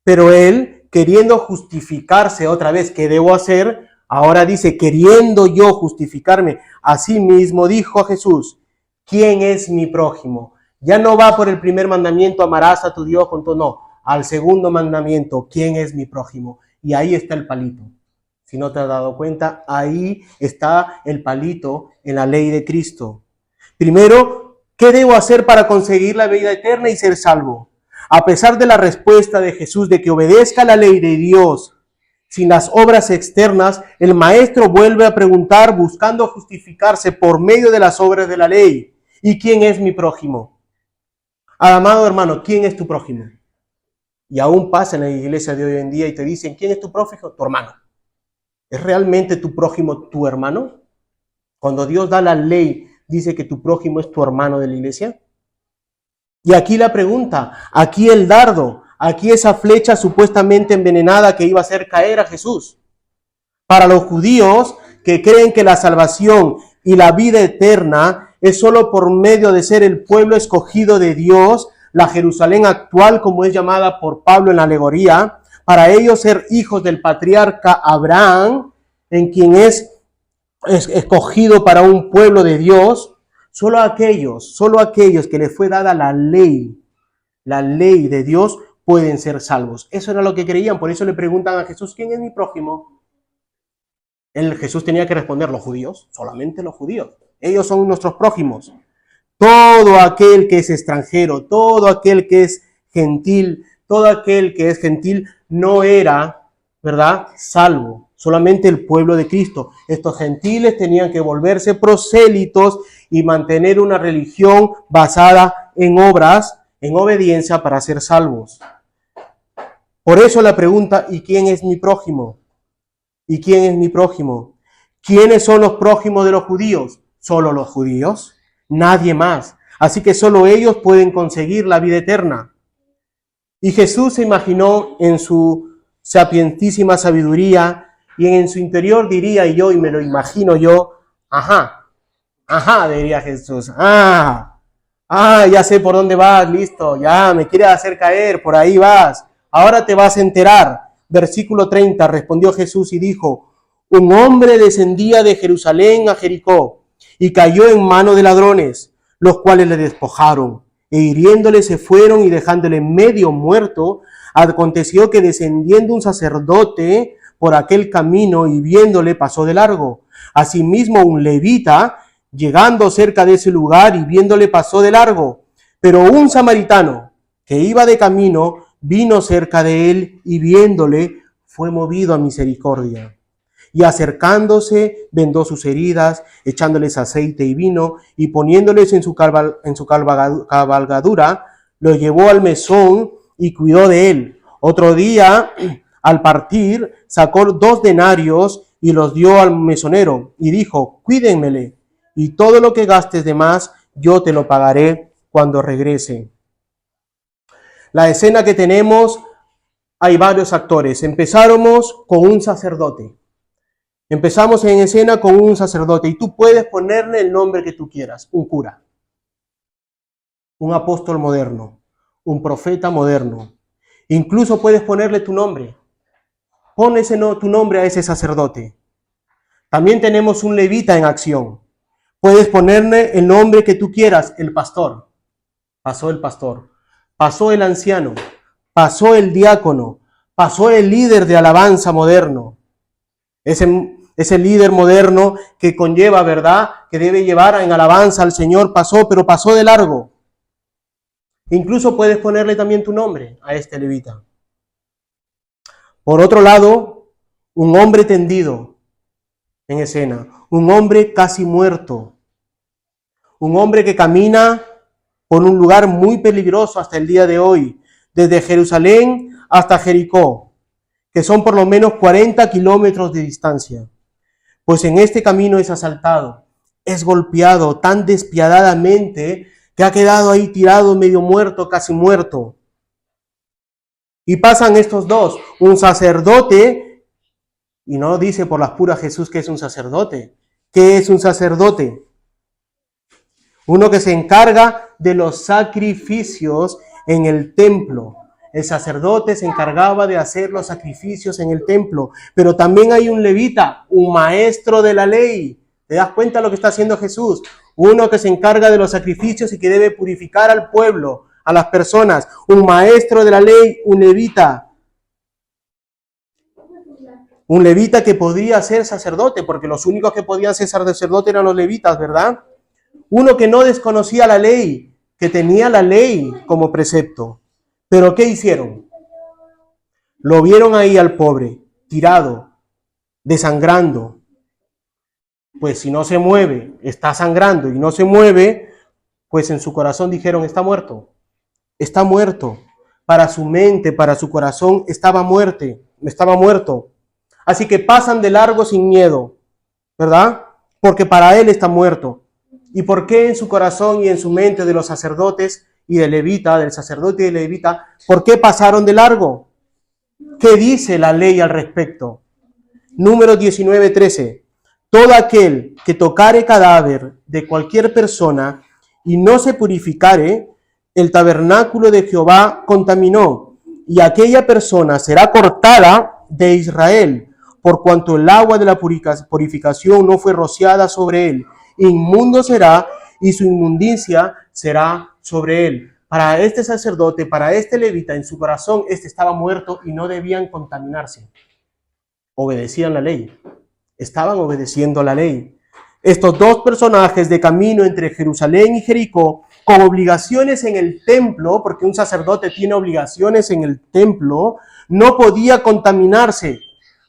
Pero él, queriendo justificarse otra vez, ¿qué debo hacer? Ahora dice, queriendo yo justificarme a sí mismo, dijo a Jesús, ¿quién es mi prójimo? Ya no va por el primer mandamiento, amarás a tu Dios con todo, no. Al segundo mandamiento, ¿quién es mi prójimo? Y ahí está el palito. Si no te has dado cuenta, ahí está el palito en la ley de Cristo. Primero, ¿qué debo hacer para conseguir la vida eterna y ser salvo? A pesar de la respuesta de Jesús de que obedezca la ley de Dios sin las obras externas, el maestro vuelve a preguntar buscando justificarse por medio de las obras de la ley. ¿Y quién es mi prójimo? Amado hermano, ¿quién es tu prójimo? Y aún pasa en la iglesia de hoy en día y te dicen, ¿quién es tu prójimo? Tu hermano. ¿Es realmente tu prójimo tu hermano? Cuando Dios da la ley, dice que tu prójimo es tu hermano de la iglesia. Y aquí la pregunta, aquí el dardo, aquí esa flecha supuestamente envenenada que iba a hacer caer a Jesús. Para los judíos que creen que la salvación y la vida eterna es solo por medio de ser el pueblo escogido de Dios, la Jerusalén actual, como es llamada por Pablo en la alegoría, para ellos ser hijos del patriarca Abraham, en quien es escogido para un pueblo de Dios, solo aquellos que les fue dada la ley de Dios, pueden ser salvos. Eso era lo que creían, por eso le preguntan a Jesús, ¿quién es mi prójimo? Jesús tenía que responder, los judíos, solamente los judíos. Ellos son nuestros prójimos. Todo aquel que es extranjero, todo aquel que es gentil, no era, ¿verdad?, salvo. Solamente el pueblo de Cristo. Estos gentiles tenían que volverse prosélitos y mantener una religión basada en obras, en obediencia para ser salvos. Por eso la pregunta, ¿y quién es mi prójimo? ¿Y quién es mi prójimo? ¿Quiénes son los prójimos de los judíos? ¿Solo los judíos? Nadie más. Así que solo ellos pueden conseguir la vida eterna. Y Jesús se imaginó en su sapientísima sabiduría y en su interior diría yo, y me lo imagino yo, ajá, diría Jesús, ya sé por dónde vas, listo, ya me quieres hacer caer, por ahí vas, ahora te vas a enterar. Versículo 30, respondió Jesús y dijo, un hombre descendía de Jerusalén a Jericó y cayó en mano de ladrones, los cuales le despojaron, e hiriéndole se fueron y dejándole medio muerto. Aconteció que descendiendo un sacerdote por aquel camino y viéndole pasó de largo. Asimismo un levita, llegando cerca de ese lugar y viéndole pasó de largo. Pero un samaritano que iba de camino vino cerca de él y viéndole fue movido a misericordia. Y acercándose vendó sus heridas, echándoles aceite y vino y poniéndoles en su cabalgadura, lo llevó al mesón y cuidó de él. Otro día, al partir, sacó 2 denarios y los dio al mesonero y dijo, cuídenmele, y todo lo que gastes de más, yo te lo pagaré cuando regrese. La escena que tenemos, hay varios actores. Empezamos con un sacerdote. Empezamos en escena con un sacerdote y tú puedes ponerle el nombre que tú quieras. Un cura, un apóstol moderno, un profeta moderno. Incluso puedes ponerle tu nombre. Pon tu nombre a ese sacerdote. También tenemos un levita en acción. Puedes ponerle el nombre que tú quieras. El pastor. Pasó el pastor. Pasó el anciano. Pasó el diácono. Pasó el líder de alabanza moderno. Ese líder moderno que conlleva, ¿verdad?, que debe llevar en alabanza al Señor, pasó, pero pasó de largo. Incluso puedes ponerle también tu nombre a este levita. Por otro lado, un hombre tendido en escena, un hombre casi muerto, un hombre que camina por un lugar muy peligroso hasta el día de hoy, desde Jerusalén hasta Jericó, que son por lo menos 40 kilómetros de distancia. Pues en este camino es asaltado, es golpeado tan despiadadamente que ha quedado ahí tirado medio muerto, casi muerto. Y pasan estos dos, un sacerdote, y no dice por las puras Jesús que es un sacerdote. ¿Qué es un sacerdote? Uno que se encarga de los sacrificios en el templo. El sacerdote se encargaba de hacer los sacrificios en el templo, pero también hay un levita, un maestro de la ley. ¿Te das cuenta de lo que está haciendo Jesús? Uno que se encarga de los sacrificios y que debe purificar al pueblo, a las personas. Un maestro de la ley, un levita. Un levita que podría ser sacerdote, porque los únicos que podían ser sacerdotes eran los levitas, ¿verdad? Uno que no desconocía la ley, que tenía la ley como precepto. ¿Pero qué hicieron? Lo vieron ahí al pobre, tirado, desangrando. Pues si no se mueve, está sangrando y no se mueve, pues en su corazón dijeron, está muerto. Está muerto. Para su mente, para su corazón, estaba muerto. Así que pasan de largo sin miedo, ¿verdad? Porque para él está muerto. ¿Y por qué en su corazón y en su mente de los sacerdotes y del levita, del sacerdote y del levita, por qué pasaron de largo? ¿Qué dice la ley al respecto? Número 19:13. Todo aquel que tocare cadáver de cualquier persona y no se purificare, el tabernáculo de Jehová contaminó, y aquella persona será cortada de Israel, por cuanto el agua de la purificación no fue rociada sobre él. Inmundo será, y su inmundicia será sobre él. Para este sacerdote, para este levita, en su corazón, este estaba muerto y no debían contaminarse. Obedecían la ley. Estaban obedeciendo la ley. Estos dos personajes de camino entre Jerusalén y Jericó, con obligaciones en el templo, porque un sacerdote tiene obligaciones en el templo, no podía contaminarse,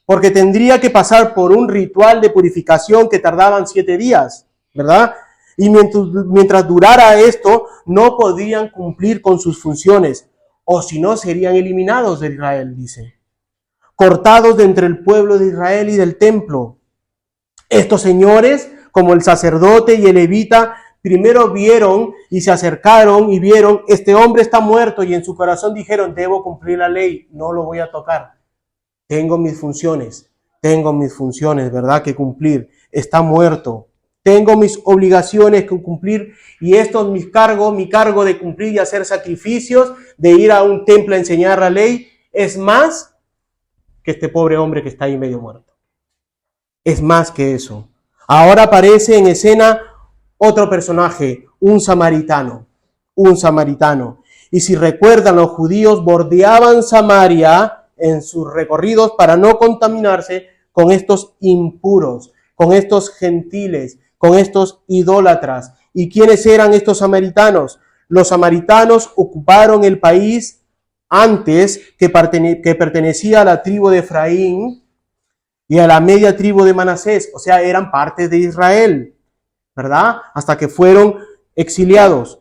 porque tendría que pasar por un ritual de purificación que tardaban 7 días, ¿verdad? Y mientras durara esto, no podían cumplir con sus funciones, o si no, serían eliminados de Israel, dice. Cortados de entre el pueblo de Israel y del templo. Estos señores, como el sacerdote y el levita, primero vieron y se acercaron y vieron, este hombre está muerto, y en su corazón dijeron, debo cumplir la ley, no lo voy a tocar. Tengo mis funciones, ¿verdad? Que cumplir. Está muerto. Tengo mis obligaciones que cumplir, y esto es mi cargo de cumplir y hacer sacrificios, de ir a un templo a enseñar la ley, es más que este pobre hombre que está ahí medio muerto. Es más que eso. Ahora aparece en escena otro personaje, un samaritano. Y si recuerdan, los judíos bordeaban Samaria en sus recorridos para no contaminarse con estos impuros, con estos gentiles, con estos idólatras. ¿Y quiénes eran estos samaritanos? Los samaritanos ocuparon el país antes que pertenecía a la tribu de Efraín y a la media tribu de Manasés, o sea, eran parte de Israel, ¿verdad? Hasta que fueron exiliados,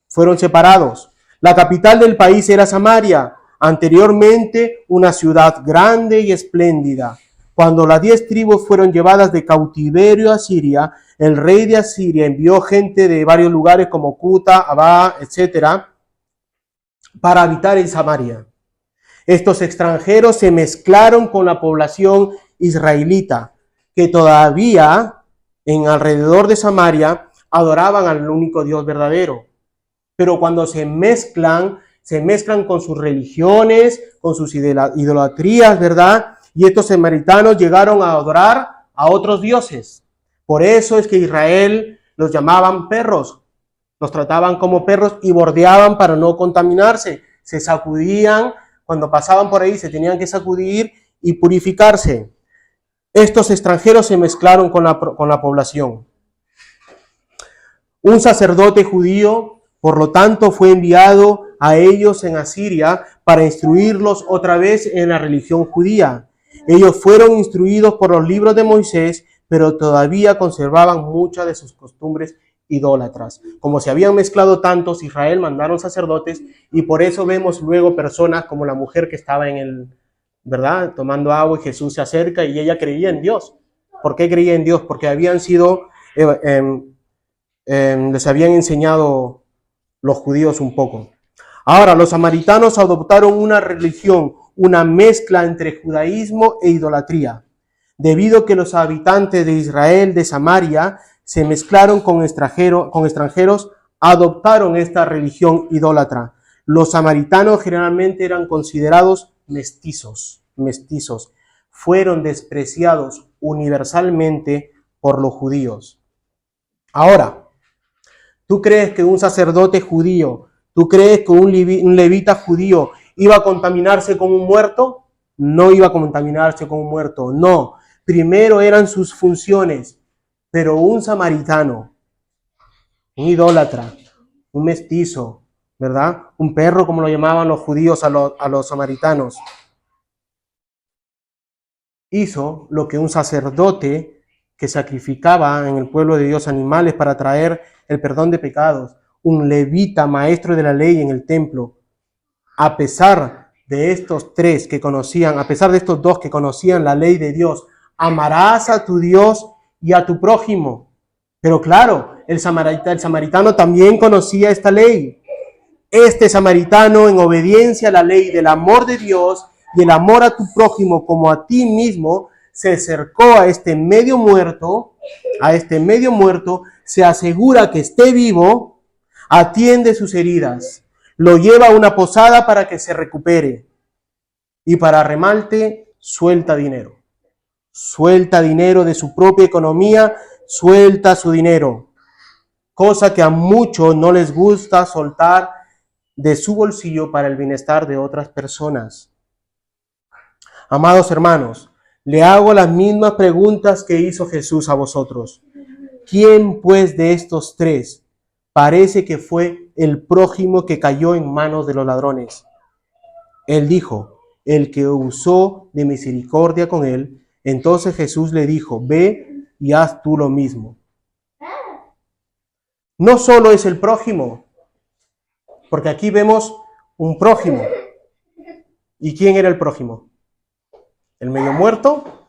fueron separados. La capital del país era Samaria, anteriormente una ciudad grande y espléndida. Cuando las 10 tribus fueron llevadas de cautiverio a Siria, el rey de Asiria envió gente de varios lugares como Cuta, Abá, etcétera, para habitar en Samaria. Estos extranjeros se mezclaron con la población israelita, que todavía en alrededor de Samaria adoraban al único Dios verdadero. Pero cuando se mezclan con sus religiones, con sus idolatrías, ¿verdad? Y estos samaritanos llegaron a adorar a otros dioses. Por eso es que Israel los llamaban perros, los trataban como perros y bordeaban para no contaminarse. Se sacudían, cuando pasaban por ahí se tenían que sacudir y purificarse. Estos extranjeros se mezclaron con la población. Un sacerdote judío, por lo tanto, fue enviado a ellos en Asiria para instruirlos otra vez en la religión judía. Ellos fueron instruidos por los libros de Moisés, pero todavía conservaban muchas de sus costumbres idólatras. Como se habían mezclado tantos, Israel mandaron sacerdotes, y por eso vemos luego personas como la mujer que estaba ¿verdad? Tomando agua, y Jesús se acerca y ella creía en Dios. ¿Por qué creía en Dios? Porque habían sido, les habían enseñado los judíos un poco. Ahora, los samaritanos adoptaron una religión, una mezcla entre judaísmo e idolatría. Debido a que los habitantes de Israel, de Samaria, se mezclaron con extranjeros, adoptaron esta religión idólatra. Los samaritanos generalmente eran considerados mestizos. Fueron despreciados universalmente por los judíos. Ahora, ¿tú crees que un sacerdote judío, tú crees que un levita judío iba a contaminarse con un muerto? No iba a contaminarse con un muerto, no. Primero eran sus funciones, pero un samaritano, un idólatra, un mestizo, ¿verdad? Un perro, como lo llamaban los judíos a los samaritanos, hizo lo que un sacerdote que sacrificaba en el pueblo de Dios animales para traer el perdón de pecados, un levita, maestro de la ley en el templo, a pesar de estos tres que conocían, a pesar de estos dos que conocían la ley de Dios, amarás a tu Dios y a tu prójimo. Pero claro, el samaritano también conocía esta ley. Este samaritano, en obediencia a la ley del amor de Dios y el amor a tu prójimo como a ti mismo, se acercó a este medio muerto, se asegura que esté vivo, atiende sus heridas, lo lleva a una posada para que se recupere. Y para remalte, suelta dinero. Suelta dinero de su propia economía, suelta su dinero. Cosa que a muchos no les gusta soltar de su bolsillo para el bienestar de otras personas. Amados hermanos, le hago las mismas preguntas que hizo Jesús a vosotros. ¿Quién pues de estos tres parece que fue el prójimo que cayó en manos de los ladrones? Él dijo, el que usó de misericordia con él. Entonces Jesús le dijo, ve y haz tú lo mismo. No solo es el prójimo, porque aquí vemos un prójimo. ¿Y quién era el prójimo? ¿El medio muerto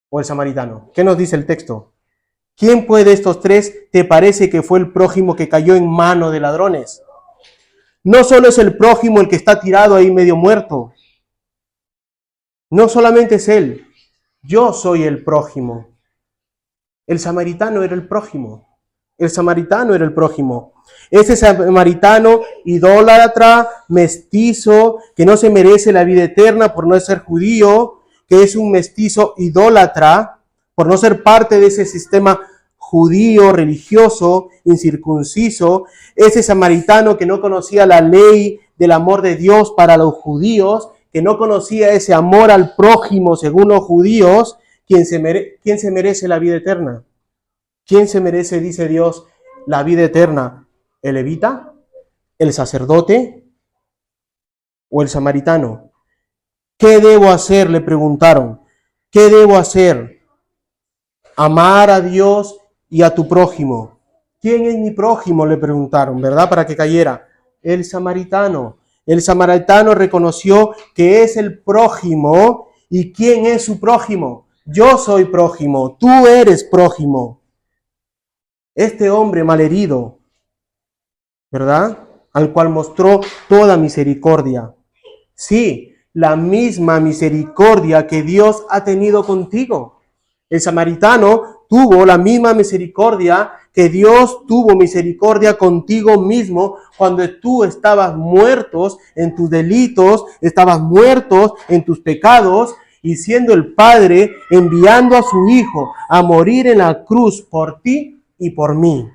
o el samaritano? ¿Qué nos dice el texto? ¿Quién pues de estos tres te parece que fue el prójimo que cayó en mano de ladrones? No solo es el prójimo el que está tirado ahí medio muerto. No solamente es él. Yo soy el prójimo. El samaritano era el prójimo. El samaritano era el prójimo. Ese samaritano idólatra, mestizo, que no se merece la vida eterna por no ser judío, que es un mestizo idólatra, por no ser parte de ese sistema judío, religioso, incircunciso, ese samaritano que no conocía la ley del amor de Dios para los judíos, que no conocía ese amor al prójimo según los judíos, ¿quién se merece la vida eterna? ¿Quién se merece, dice Dios, la vida eterna? ¿El levita? ¿El sacerdote? ¿O el samaritano? ¿Qué debo hacer?, le preguntaron. ¿Qué debo hacer? Amar a Dios y a tu prójimo. ¿Quién es mi prójimo?, le preguntaron, ¿verdad? Para que cayera. El samaritano. El samaritano reconoció que es el prójimo. ¿Y quién es su prójimo? Yo soy prójimo, tú eres prójimo. Este hombre malherido, ¿verdad? Al cual mostró toda misericordia. Sí, la misma misericordia que Dios ha tenido contigo. El samaritano tuvo la misma misericordia que Dios tuvo misericordia contigo mismo cuando tú estabas muertos en tus delitos, estabas muertos en tus pecados, y siendo el Padre enviando a su Hijo a morir en la cruz por ti y por mí.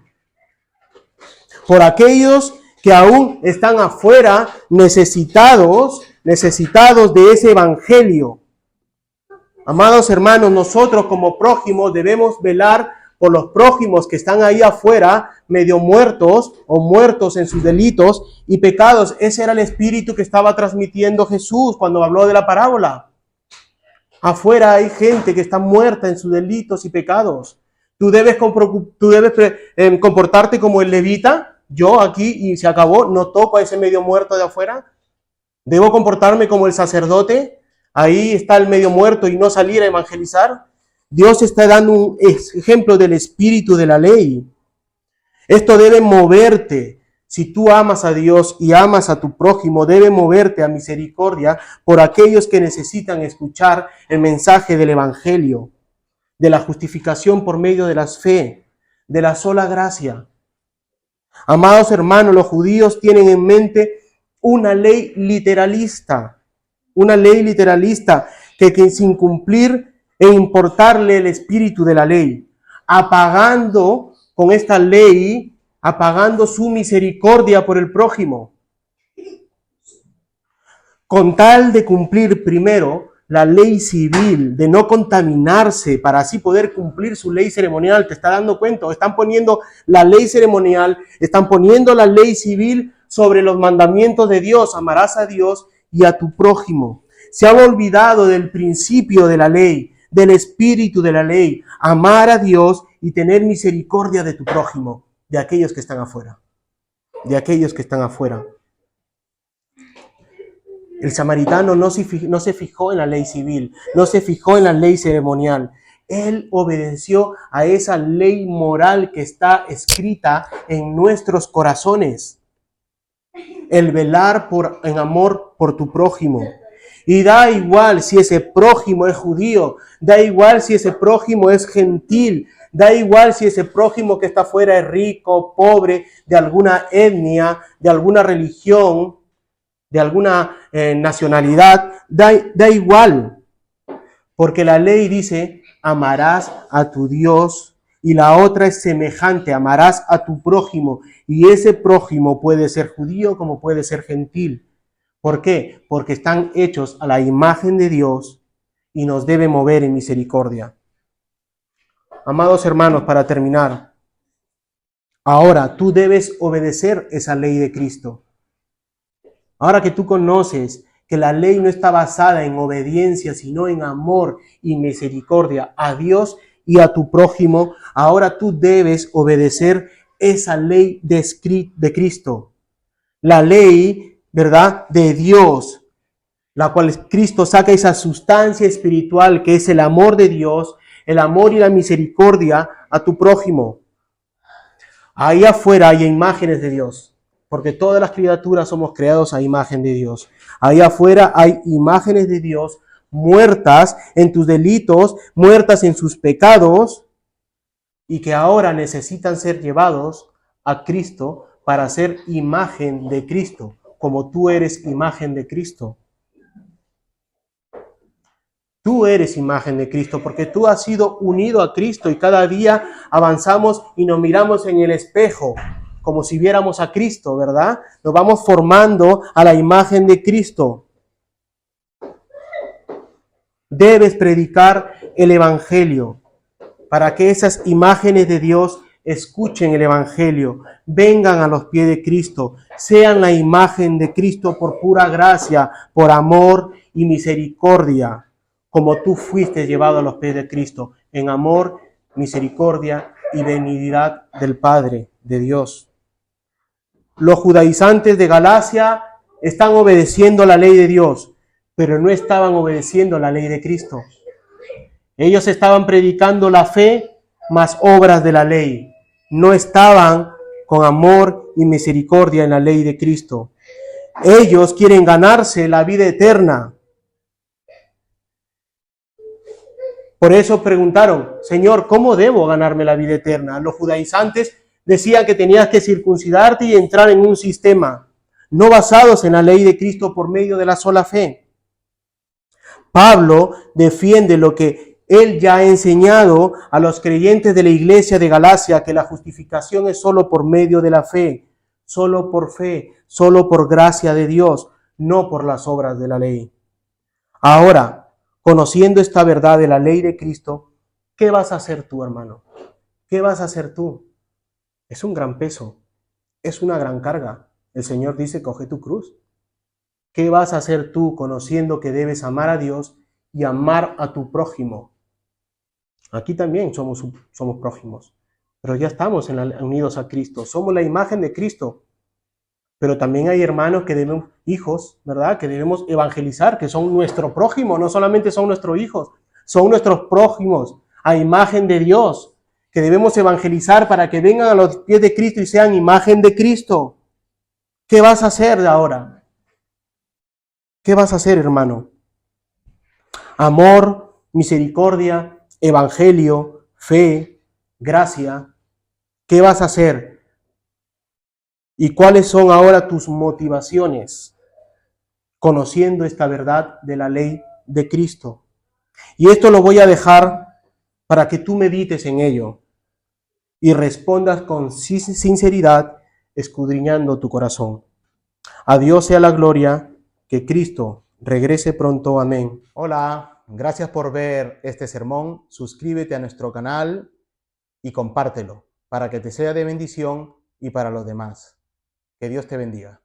Por aquellos que aún están afuera necesitados de ese evangelio. Amados hermanos, nosotros como prójimos debemos velar por los prójimos que están ahí afuera, medio muertos o muertos en sus delitos y pecados. Ese era el espíritu que estaba transmitiendo Jesús cuando habló de la parábola. Afuera hay gente que está muerta en sus delitos y pecados. Tú debes comportarte como el levita. Yo aquí, y se acabó, no toco a ese medio muerto de afuera. Debo comportarme como el sacerdote. Ahí está el medio muerto y no salir a evangelizar. Dios está dando un ejemplo del espíritu de la ley. Esto debe moverte. Si tú amas a Dios y amas a tu prójimo, debe moverte a misericordia por aquellos que necesitan escuchar el mensaje del evangelio, de la justificación por medio de la fe, de la sola gracia. Amados hermanos, los judíos tienen en mente una ley literalista que sin cumplir e importarle el espíritu de la ley, apagando con esta ley, apagando su misericordia por el prójimo, con tal de cumplir primero la ley civil, de no contaminarse para así poder cumplir su ley ceremonial. ¿Te está dando cuenta? Están poniendo la ley ceremonial, están poniendo la ley civil sobre los mandamientos de Dios. Amarás a Dios y a tu prójimo. Se han olvidado del principio de la ley, del espíritu de la ley, amar a Dios y tener misericordia de tu prójimo, de aquellos que están afuera, El samaritano no se fijó en la ley civil, no se fijó en la ley ceremonial. Él obedeció a esa ley moral que está escrita en nuestros corazones. El velar en amor por tu prójimo. Y da igual si ese prójimo es judío, da igual si ese prójimo es gentil, da igual si ese prójimo que está afuera es rico, pobre, de alguna etnia, de alguna religión. de alguna nacionalidad, da igual, porque la ley dice, amarás a tu Dios, y la otra es semejante, amarás a tu prójimo, y ese prójimo puede ser judío como puede ser gentil. ¿Por qué? Porque están hechos a la imagen de Dios y nos debe mover en misericordia. Amados hermanos, para terminar, ahora tú debes obedecer esa ley de Cristo. Ahora que tú conoces que la ley no está basada en obediencia, sino en amor y misericordia a Dios y a tu prójimo, ahora tú debes obedecer esa ley de Cristo. La ley, ¿verdad?, de Dios, la cual Cristo saca esa sustancia espiritual que es el amor de Dios, el amor y la misericordia a tu prójimo. Ahí afuera hay imágenes de Dios, porque todas las criaturas somos creados a imagen de Dios. Ahí afuera hay imágenes de Dios muertas en tus delitos, muertas en sus pecados, y que ahora necesitan ser llevados a Cristo para ser imagen de Cristo, como tú eres imagen de Cristo. Tú eres imagen de Cristo porque tú has sido unido a Cristo y cada día avanzamos y nos miramos en el espejo como si viéramos a Cristo, ¿verdad? Nos vamos formando a la imagen de Cristo. Debes predicar el Evangelio para que esas imágenes de Dios escuchen el Evangelio, vengan a los pies de Cristo, sean la imagen de Cristo por pura gracia, por amor y misericordia, como tú fuiste llevado a los pies de Cristo, en amor, misericordia y benignidad del Padre, de Dios. Los judaizantes de Galacia están obedeciendo la ley de Dios, pero no estaban obedeciendo la ley de Cristo. Ellos estaban predicando la fe más obras de la ley. No estaban con amor y misericordia en la ley de Cristo. Ellos quieren ganarse la vida eterna. Por eso preguntaron, Señor, ¿cómo debo ganarme la vida eterna? Los judaizantes decían que tenías que circuncidarte y entrar en un sistema, no basados en la ley de Cristo por medio de la sola fe. Pablo defiende lo que él ya ha enseñado a los creyentes de la iglesia de Galacia, que la justificación es solo por medio de la fe, solo por gracia de Dios, no por las obras de la ley. Ahora, conociendo esta verdad de la ley de Cristo, ¿qué vas a hacer tú, hermano? ¿Qué vas a hacer tú? Es un gran peso, es una gran carga. El Señor dice, coge tu cruz. ¿Qué vas a hacer tú conociendo que debes amar a Dios y amar a tu prójimo? Aquí también somos prójimos, pero ya estamos unidos a Cristo. Somos la imagen de Cristo. Pero también hay hermanos que debemos, hijos, ¿verdad?, que debemos evangelizar, que son nuestro prójimo, no solamente son nuestros hijos, son nuestros prójimos, a imagen de Dios, que debemos evangelizar para que vengan a los pies de Cristo y sean imagen de Cristo. ¿Qué vas a hacer de ahora? ¿Qué vas a hacer, hermano? Amor, misericordia, evangelio, fe, gracia. ¿Qué vas a hacer? ¿Y cuáles son ahora tus motivaciones? Conociendo esta verdad de la ley de Cristo. Y esto lo voy a dejar para que tú medites en ello y respondas con sinceridad, escudriñando tu corazón. A Dios sea la gloria, que Cristo regrese pronto. Amén. Hola, gracias por ver este sermón. Suscríbete a nuestro canal y compártelo para que te sea de bendición y para los demás. Que Dios te bendiga.